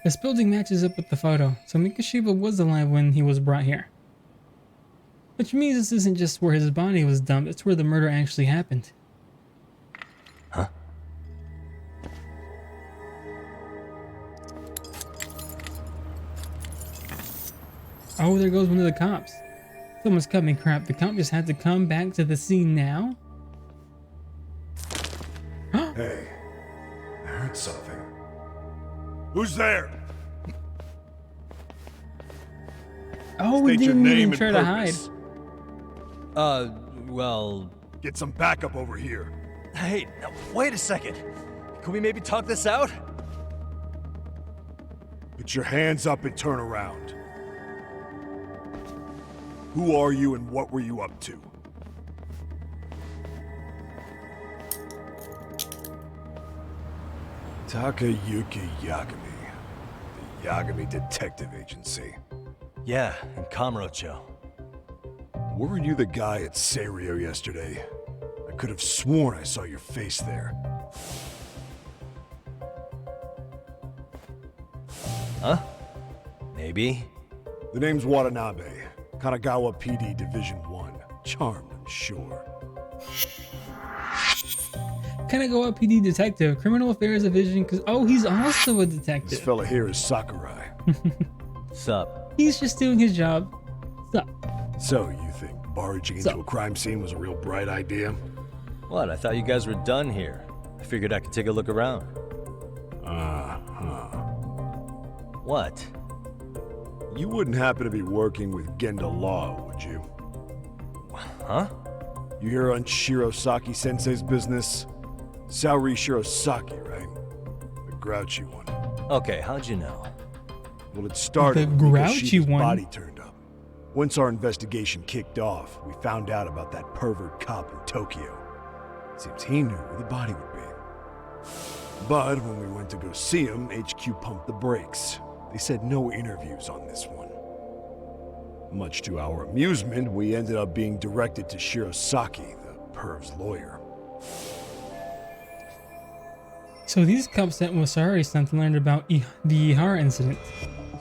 This building matches up with the photo, so Mikoshiba was alive when he was brought here. Which means this isn't just where his body was dumped, it's where the murder actually happened. Huh? Oh, there goes one of the cops. Someone's coming. Crap, the cop just had to come back to the scene now? Hey, I heard something. Who's there? Oh, we State your didn't name even and try to hide. purpose. Well... Get some backup over here. Hey, now, wait a second. Can we maybe talk this out? Put your hands up and turn around. Who are you and what were you up to? Takayuki Yagami. The Yagami Detective Agency. Yeah, in Kamurocho. Weren't you the guy at Seirio yesterday? I could have sworn I saw your face there. Huh? Maybe. The name's Watanabe. Kanagawa PD Division 1. Charmed, I'm sure. Kanagawa PD detective, criminal affairs division. Cause oh, he's also a detective. This fella here is Sakurai. Sup? He's just doing his job. Sup? So, you think barging into a crime scene was a real bright idea? What? I thought you guys were done here. I figured I could take a look around. What? You wouldn't happen to be working with Genda Law, would you? Huh? You hear on Shirosaki-sensei's business? Saori Shirosaki, right? The grouchy one. Okay, how'd you know? Well, it started The when grouchy Mikoshiba's one? body turned up. Once our investigation kicked off, we found out about that pervert cop in Tokyo. Seems he knew where the body would be. But when we went to go see him, HQ pumped the brakes. They said no interviews on this one. Much to our amusement, we ended up being directed to Shirosaki, the perv's lawyer. So these cops sent Wasari-san to learn about the Ihara incident.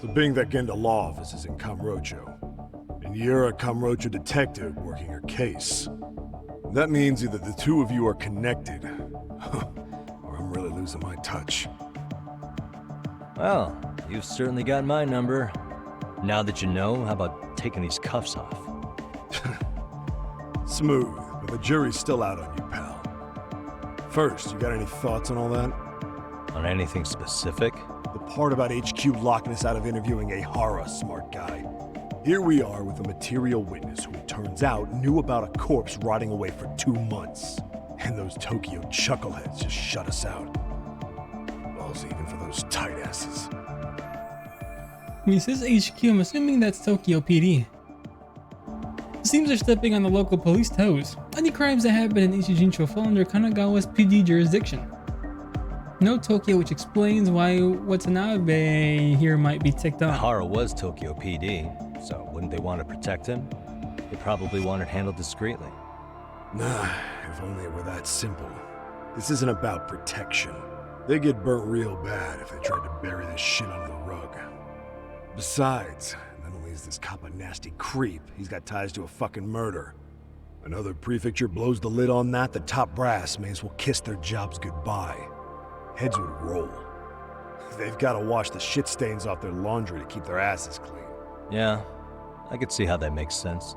So being that Genda Law office is in Kamurocho, and you're a Kamurocho detective working her case, that means either the two of you are connected, or I'm really losing my touch. Well, you've certainly got my number. Now that you know, how about taking these cuffs off? Smooth, but the jury's still out on you, pal. First, you got any thoughts on all that? On anything specific? The part about HQ locking us out of interviewing a Hara, smart guy. Here we are with a material witness who it turns out knew about a corpse rotting away for 2 months. And those Tokyo chuckleheads just shut us out. Balls even for those tight asses. When he says HQ, I'm assuming that's Tokyo PD. It seems they're stepping on the local police toes. Any crimes that happen in Ichijincho fall under Kanagawa's PD jurisdiction. No Tokyo, which explains why Watanabe here might be ticked off. Hara was Tokyo PD, so wouldn't they want to protect him? They probably want it handled discreetly. Nah, if only it were that simple. This isn't about protection. They get burnt real bad if they tried to bury this shit under the rug. Besides, not only is this cop a nasty creep, he's got ties to a fucking murder. Another prefecture blows the lid on that, the top brass may as well kiss their jobs goodbye. Heads would roll. They've got to wash the shit stains off their laundry to keep their asses clean. Yeah, I could see how that makes sense.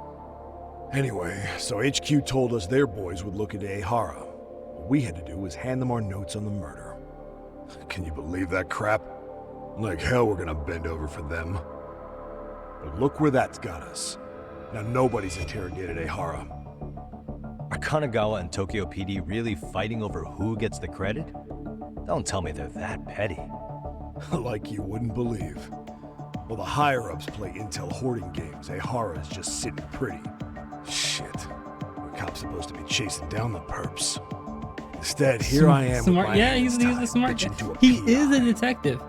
Anyway, so HQ told us their boys would look into Ehara. What we had to do was hand them our notes on the murder. Can you believe that crap? Like hell we're gonna bend over for them. But look where that's got us. Now nobody's interrogated Ehara. Are Kanagawa and Tokyo PD really fighting over who gets the credit? Don't tell me they're that petty. Like you wouldn't believe. While the higher-ups play intel hoarding games, Ehara is just sitting pretty. Shit. The cop's supposed to be chasing down the perps. Instead, here I am Smart. with my Yeah, hands he's a tied, smart bitching guy. to a He PI. is a detective.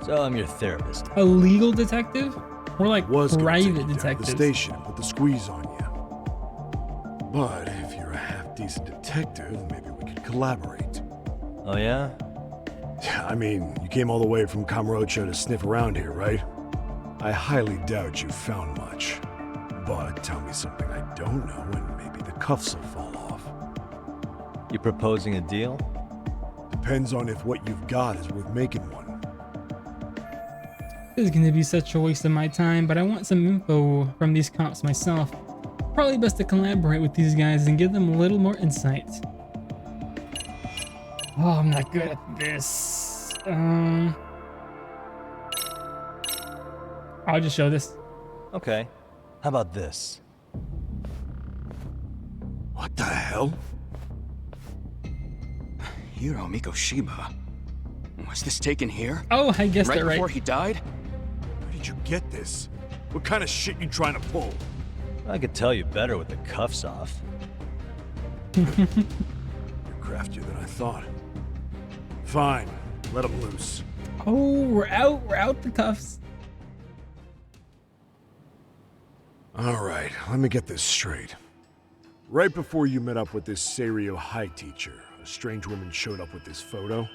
So I'm your therapist. A legal detective? Or like Was gonna take private you down to the detectives? station and put the squeeze on you. But if you're a half-decent detective, maybe we could collaborate. Oh yeah? I mean, you came all the way from Kamurocho to sniff around here, right? I highly doubt you found much. But tell me something I don't know and maybe the cuffs will fall off. You proposing a deal? Depends on if what you've got is worth making one. This is gonna be such a waste of my time, but I want some info from these cops myself. Probably best to collaborate with these guys and give them a little more insight. Oh, I'm not good at this. I'll just show this. Okay. How about this? What the hell? Hiro Mikoshiba. Was this taken here? Oh, I guessed it right. Before he died? Where did you get this? What kind of shit you trying to pull? I could tell you better with the cuffs off. You're craftier than I thought. Fine, let him loose. Oh, we're out the cuffs. All right, let me get this straight. Right before you met up with this Seiryo High teacher, a strange woman showed up with this photo.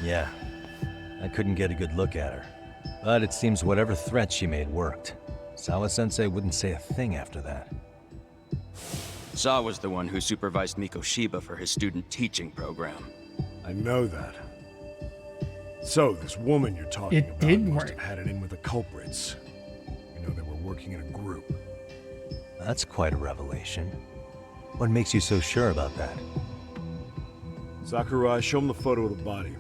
Yeah. I couldn't get a good look at her. But it seems whatever threat she made worked. Sawa-sensei wouldn't say a thing after that. Sawa's the one who supervised Mikoshiba for his student teaching program. I know that. So, this woman you're talking about must have had it in with the culprits. You know, they were working in a group. That's quite a revelation. What makes you so sure about that? Sakurai, show him the photo of the body.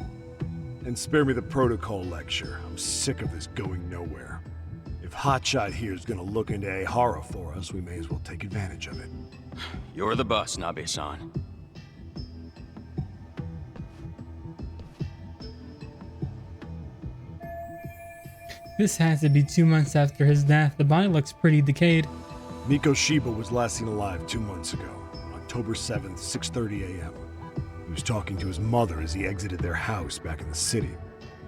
And spare me the protocol lecture. I'm sick of this going nowhere. If Hotshot here is gonna look into Ehara for us, we may as well take advantage of it. You're the boss, Nabe-san. This has to be 2 months after his death. The body looks pretty decayed. Mikoshiba was last seen alive 2 months ago, on October 7th, 6:30 a.m. He was talking to his mother as he exited their house back in the city.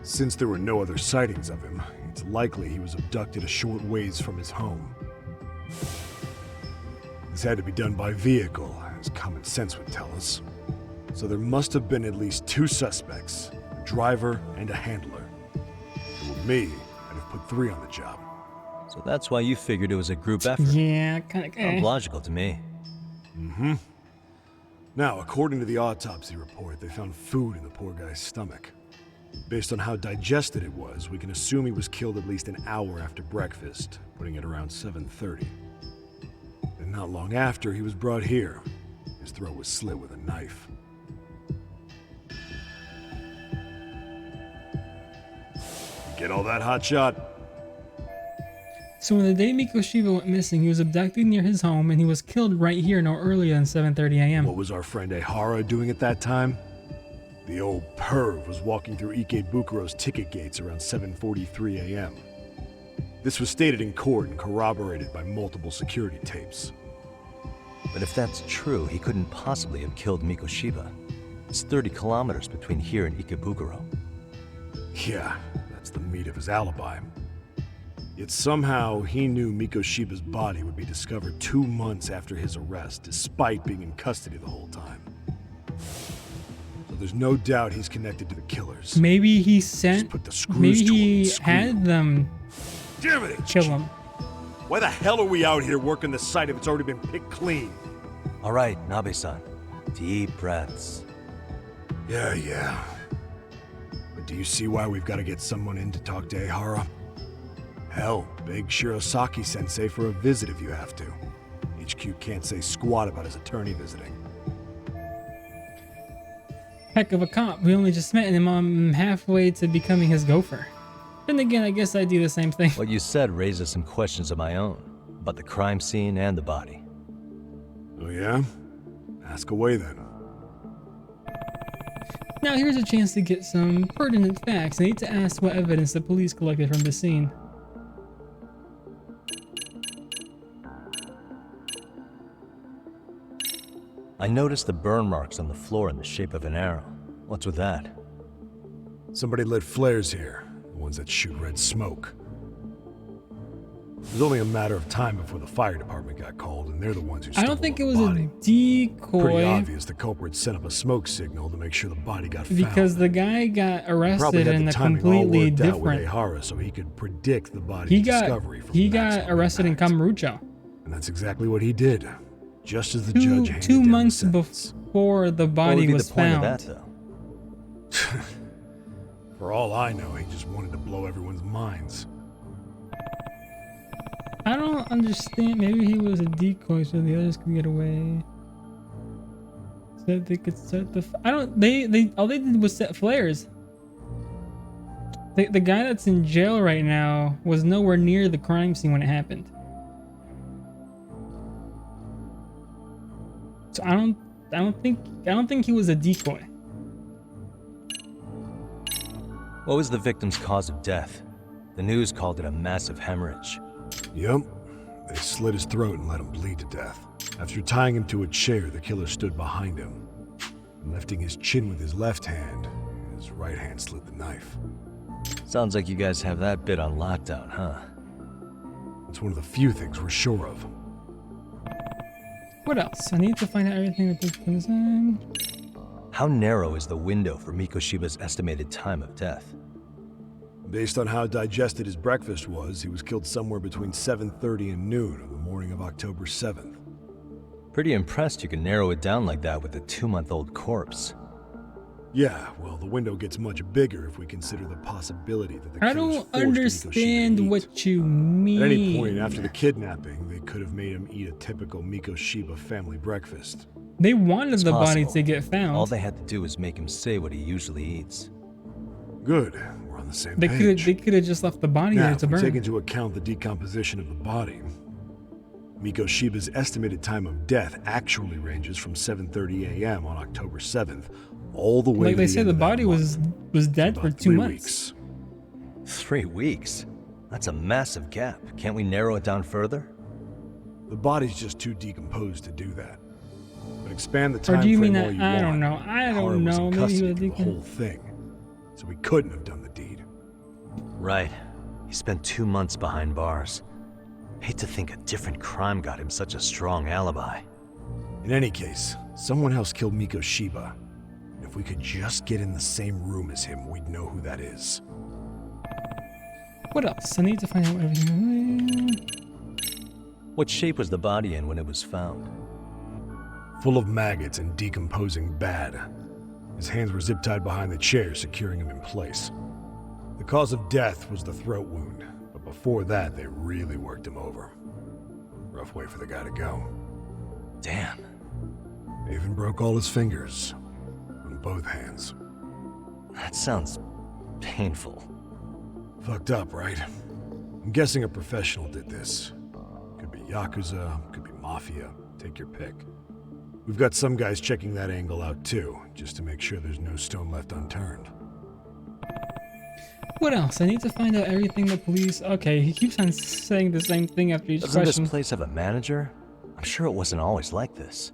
Since there were no other sightings of him, it's likely he was abducted a short ways from his home. This had to be done by vehicle, as common sense would tell us. So there must have been at least 2 suspects, a driver and a handler. If it were me, I'd have put 3 on the job. So that's why you figured it was a group effort? Yeah, kinda. Sounds logical to me. Mm-hmm. Now, according to the autopsy report, they found food in the poor guy's stomach. Based on how digested it was, we can assume he was killed at least an hour after breakfast, putting it around 7:30. And not long after, he was brought here. His throat was slit with a knife. Get all that, Hotshot? So on the day Mikoshiba went missing, he was abducted near his home and he was killed right here no earlier than 7:30 a.m. What was our friend Ehara doing at that time? The old perv was walking through Ikebukuro's ticket gates around 7:43 a.m. This was stated in court and corroborated by multiple security tapes. But if that's true, he couldn't possibly have killed Mikoshiba. It's 30 kilometers between here and Ikebukuro. Yeah, that's the meat of his alibi. Yet somehow he knew Mikoshiba's body would be discovered 2 months after his arrest, despite being in custody the whole time. So there's no doubt he's connected to the killers. Maybe he sent. Maybe he had them Damn it, kill him. Why the hell are we out here working the site if it's already been picked clean? All right, Nabe-san. Deep breaths. Yeah. But do you see why we've got to get someone in to talk to Ehara? Hell, beg Shirosaki-sensei for a visit if you have to. HQ can't say squat about his attorney visiting. Heck of a cop. We only just met and I'm halfway to becoming his gopher. Then again, I guess I do the same thing. What you said raises some questions of my own, about the crime scene and the body. Oh yeah? Ask away then. Now here's a chance to get some pertinent facts. I need to ask what evidence the police collected from the scene. I noticed the burn marks on the floor in the shape of an arrow. What's with that? Somebody lit flares here, the ones that shoot red smoke. It was only a matter of time before the fire department got called, and they're the ones who I don't think it was a decoy. Pretty obvious the culprit set up a smoke signal to make sure the body got found. Because the guy got arrested in a completely different. Ehara so he could predict the body's discovery. He got arrested in Kamurocho. And that's exactly what he did. Just as the judge handed 2 down months the sentence. before the body was found. What would be the point of that, though? For all I know, he just wanted to blow everyone's minds. I don't understand. Maybe he was a decoy so the others could get away. So that they could set the. I don't. They all they did was set flares. The guy that's in jail right now was nowhere near the crime scene when it happened. So I don't think he was a decoy. What was the victim's cause of death? The news called it a massive hemorrhage. Yep. They slit his throat and let him bleed to death. After tying him to a chair, the killer stood behind him. And lifting his chin with his left hand, his right hand slid the knife. Sounds like you guys have that bit on lockdown, huh? It's one of the few things we're sure of. What else? I need to find out everything that this comes in. How narrow is the window for Mikoshiba's estimated time of death? Based on how digested his breakfast was, he was killed somewhere between 7:30 and noon on the morning of October 7th. Pretty impressed you can narrow it down like that with a 2-month-old corpse. Yeah, well, the window gets much bigger if we consider the possibility that the I killers don't forced Miko Shiba to understand eat. what you mean. At any point after the kidnapping, they could have made him eat a typical Miko Shiba family breakfast. They wanted It's the body possible. to get found. All they had to do was make him say what he usually eats. Good, we're on the same They page. could have just left the body Now, there if to we burn. take into account the decomposition of the body, Miko Shiba's estimated time of death actually ranges from 7:30 a.m. on October 7th all the way Like to they the said, end the of that body month. was dead for About 2 3 months. weeks. 3 weeks? That's a massive gap. Can't we narrow it down further? The body's just too decomposed to do that. But expand the Or time do you mean frame all that? you I want. don't know. I Hara don't was know. in Maybe he custody was for the whole thing, so he couldn't have done the deed. Right. He spent 2 months behind bars. Hate to think a different crime got him such a strong alibi. In any case, someone else killed Miko Shiba. If we could just get in the same room as him, we'd know who that is. What else? I need to find out everything. What shape was the body in when it was found? Full of maggots and decomposing bad. His hands were zip-tied behind the chair, securing him in place. The cause of death was the throat wound, but before that, they really worked him over. Rough way for the guy to go. Damn. They even broke all his fingers. On both hands. That sounds painful. Fucked up, right? I'm guessing a professional did this. Could be Yakuza, could be Mafia. Take your pick. We've got some guys checking that angle out too, just to make sure there's no stone left unturned. What else? I need to find out everything the police... Okay, he keeps on saying the same thing after each Doesn't question. this place have a manager? I'm sure it wasn't always like this.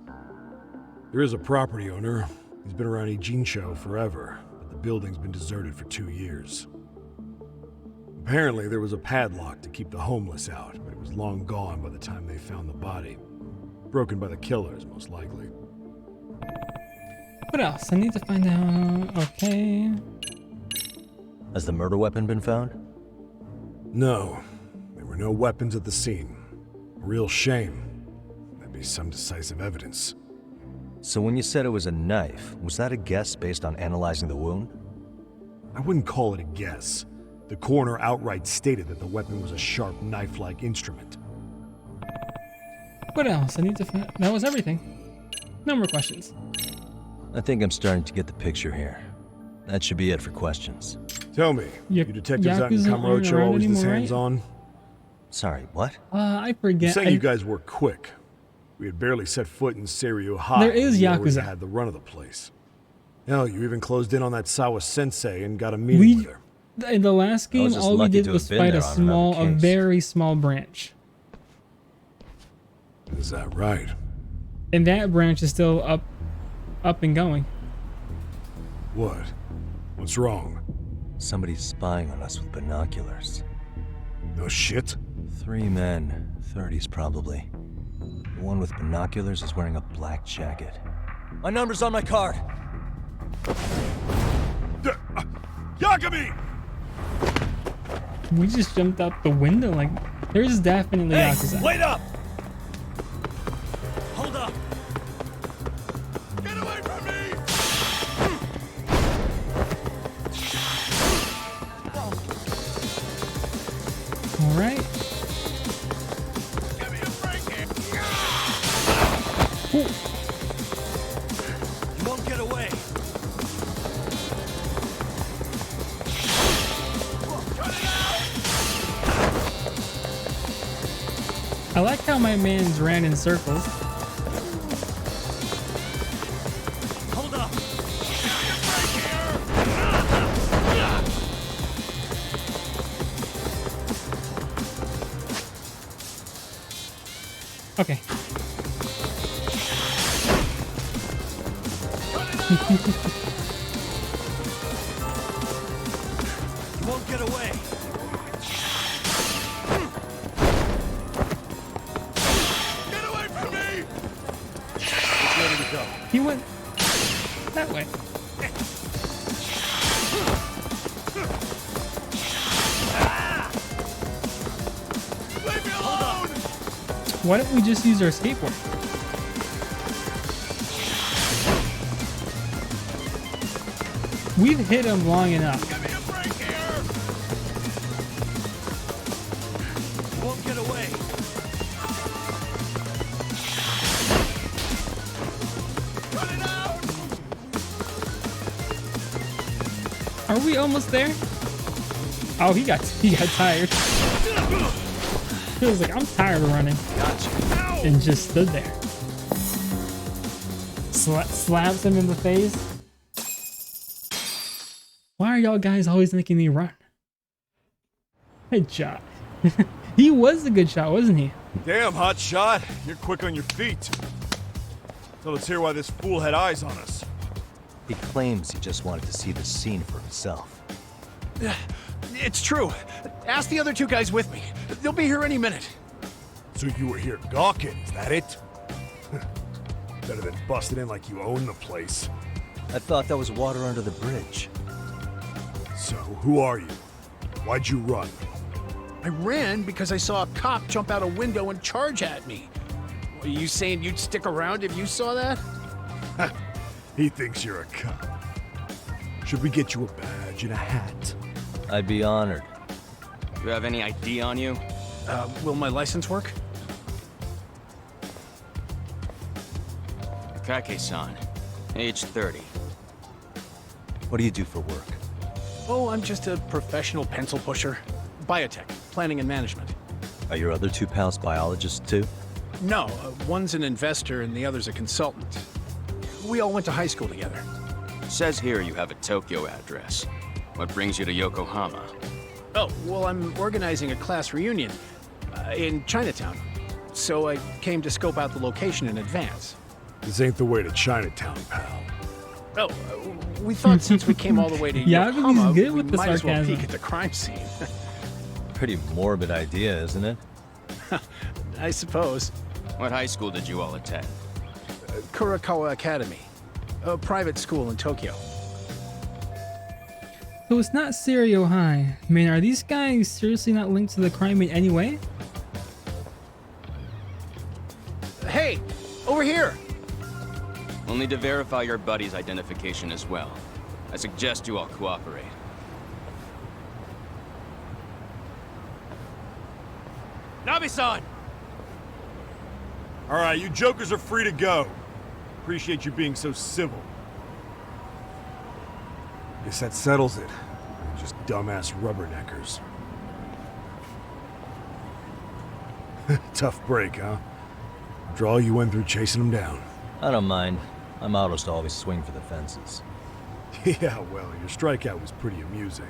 There is a property owner. He's been around Ijincho forever, but the building's been deserted for 2 years. Apparently, there was a padlock to keep the homeless out, but it was long gone by the time they found the body. Broken by the killers, most likely. What else? I need to find out... Okay... Has the murder weapon been found? No. There were no weapons at the scene. A real shame. That'd be some decisive evidence. So when you said it was a knife, was that a guess based on analyzing the wound? I wouldn't call it a guess. The coroner outright stated that the weapon was a sharp knife-like instrument. What else? I need to find... That was everything. No more questions. I think I'm starting to get the picture here. That should be it for questions. Tell me, you detectives out in Yakuza aren't Kamurocho around always this anymore, right? hands-on? Sorry, what? I You forget. say you guys were quick. We had barely set foot in Seiryu High. There is and you already Yakuza. had the run of the place. Hell, you even closed in on that Sawa sensei and got a meeting with her. In the last I was game, just all we lucky did to was have been fight there on another a case. very small branch. Is that right? And that branch is still up and going. What? What's wrong? Somebody's spying on us with binoculars. No shit? 3 men, 30s probably. The one with binoculars is wearing a black jacket. My number's on my card! Yagami! We just jumped out the window like... There's definitely Yakuza. Wait up! Hold up! Get away from me! Alright. Give me a break here! You won't get away! I like how my man's ran in circles. Hold up! Okay. You won't get away! Get away from me! Which way did it go? He went that way. Why don't we just use our skateboard? We've hit him long enough. Give me a break here! Won't get away. Cut it out! Are we almost there? Oh, he got tired. He was like, I'm tired of running. Gotcha. And just stood there. Slaps him in the face. Why are y'all guys always making me run? Good shot. He was a good shot, wasn't he? Damn, hot shot. You're quick on your feet. So let's hear why this fool had eyes on us. He claims he just wanted to see the scene for himself. It's true. Ask the other two guys with me. They'll be here any minute. So you were here gawking, is that it? Better than busting in like you own the place. I thought that was water under the bridge. So, who are you? Why'd you run? I ran because I saw a cop jump out a window and charge at me. Are you saying you'd stick around if you saw that? He thinks you're a cop. Should we get you a badge and a hat? I'd be honored. You have any ID on you? Will my license work? Kake-san, age 30. What do you do for work? Oh, I'm just a professional pencil pusher. Biotech, planning and management. Are your other two pals biologists too? No, one's an investor and the other's a consultant. We all went to high school together. Says here you have a Tokyo address. What brings you to Yokohama? Oh, well, I'm organizing a class reunion in Chinatown. So I came to scope out the location in advance. This ain't the way to Chinatown, pal. Oh, we thought since we came all the way to Yokohama, good we with the might as well sarcasm. peek at the crime scene. Pretty morbid idea, isn't it? I suppose. What high school did you all attend? Kurakawa Academy, a private school in Tokyo. So it's not Serio High. Man, are these guys seriously not linked to the crime in any way? Hey, over here! We'll need to verify your buddy's identification as well. I suggest you all cooperate. Nabi-san! All right, you jokers are free to go. Appreciate you being so civil. Guess that settles it. Just dumbass rubberneckers. Tough break, huh? After all you went through chasing them down. I don't mind. My motto's to always swing for the fences. Yeah, well, your strikeout was pretty amusing.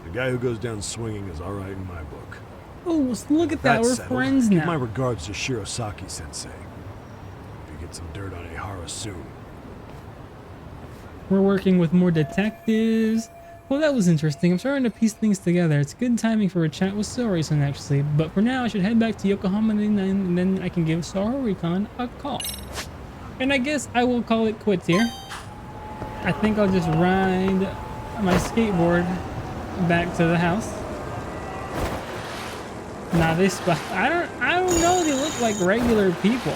The guy who goes down swinging is all right in my book. Oh, look at that. We're settled, friends give now. my regards to Shirosaki-sensei. You get some dirt on Ihara soon. We're working with more detectives. Well, that was interesting. I'm starting to piece things together. It's good timing for a chat with Sori-san, actually. But for now, I should head back to Yokohama and then I can give Sahori-kan a call. And I guess I will call it quits here. I think I'll just ride my skateboard back to the house. Nah, they I don't know. They look like regular people.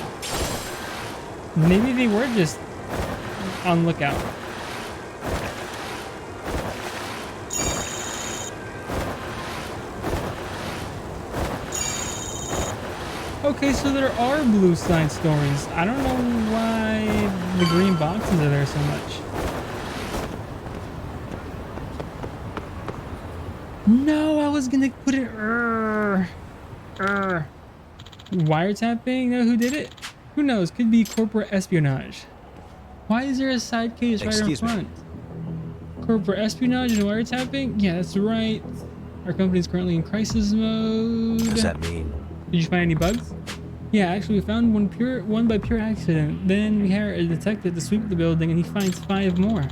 Maybe they were just on lookout. Okay, so there are blue side stories. I don't know why the green boxes are there so much. No, I was gonna put it. Wiretapping? Know who did it? Who knows? Could be corporate espionage. Why is there a side case right in front? Corporate espionage and wiretapping? Yeah, that's right. Our company is currently in crisis mode. What does that mean? Did you find any bugs? Yeah, actually we found one by pure accident. Then we hired a detective to sweep the building and he finds 5 more.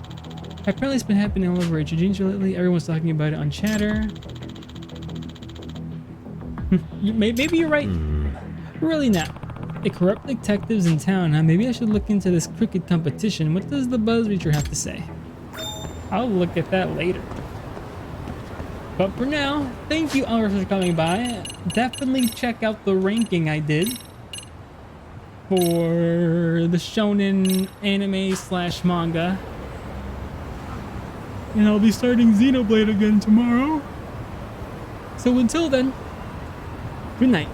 Apparently it's been happening all over Ijincho lately. Everyone's talking about it on Chatter. Maybe you're right. Really not. They corrupt detectives in town, huh? Maybe I should look into this cricket competition. What does the buzz reacher have to say? I'll look at that later. But for now, thank you all for coming by. Definitely check out the ranking I did for the shonen anime / manga. And I'll be starting Xenoblade again tomorrow. So until then, good night.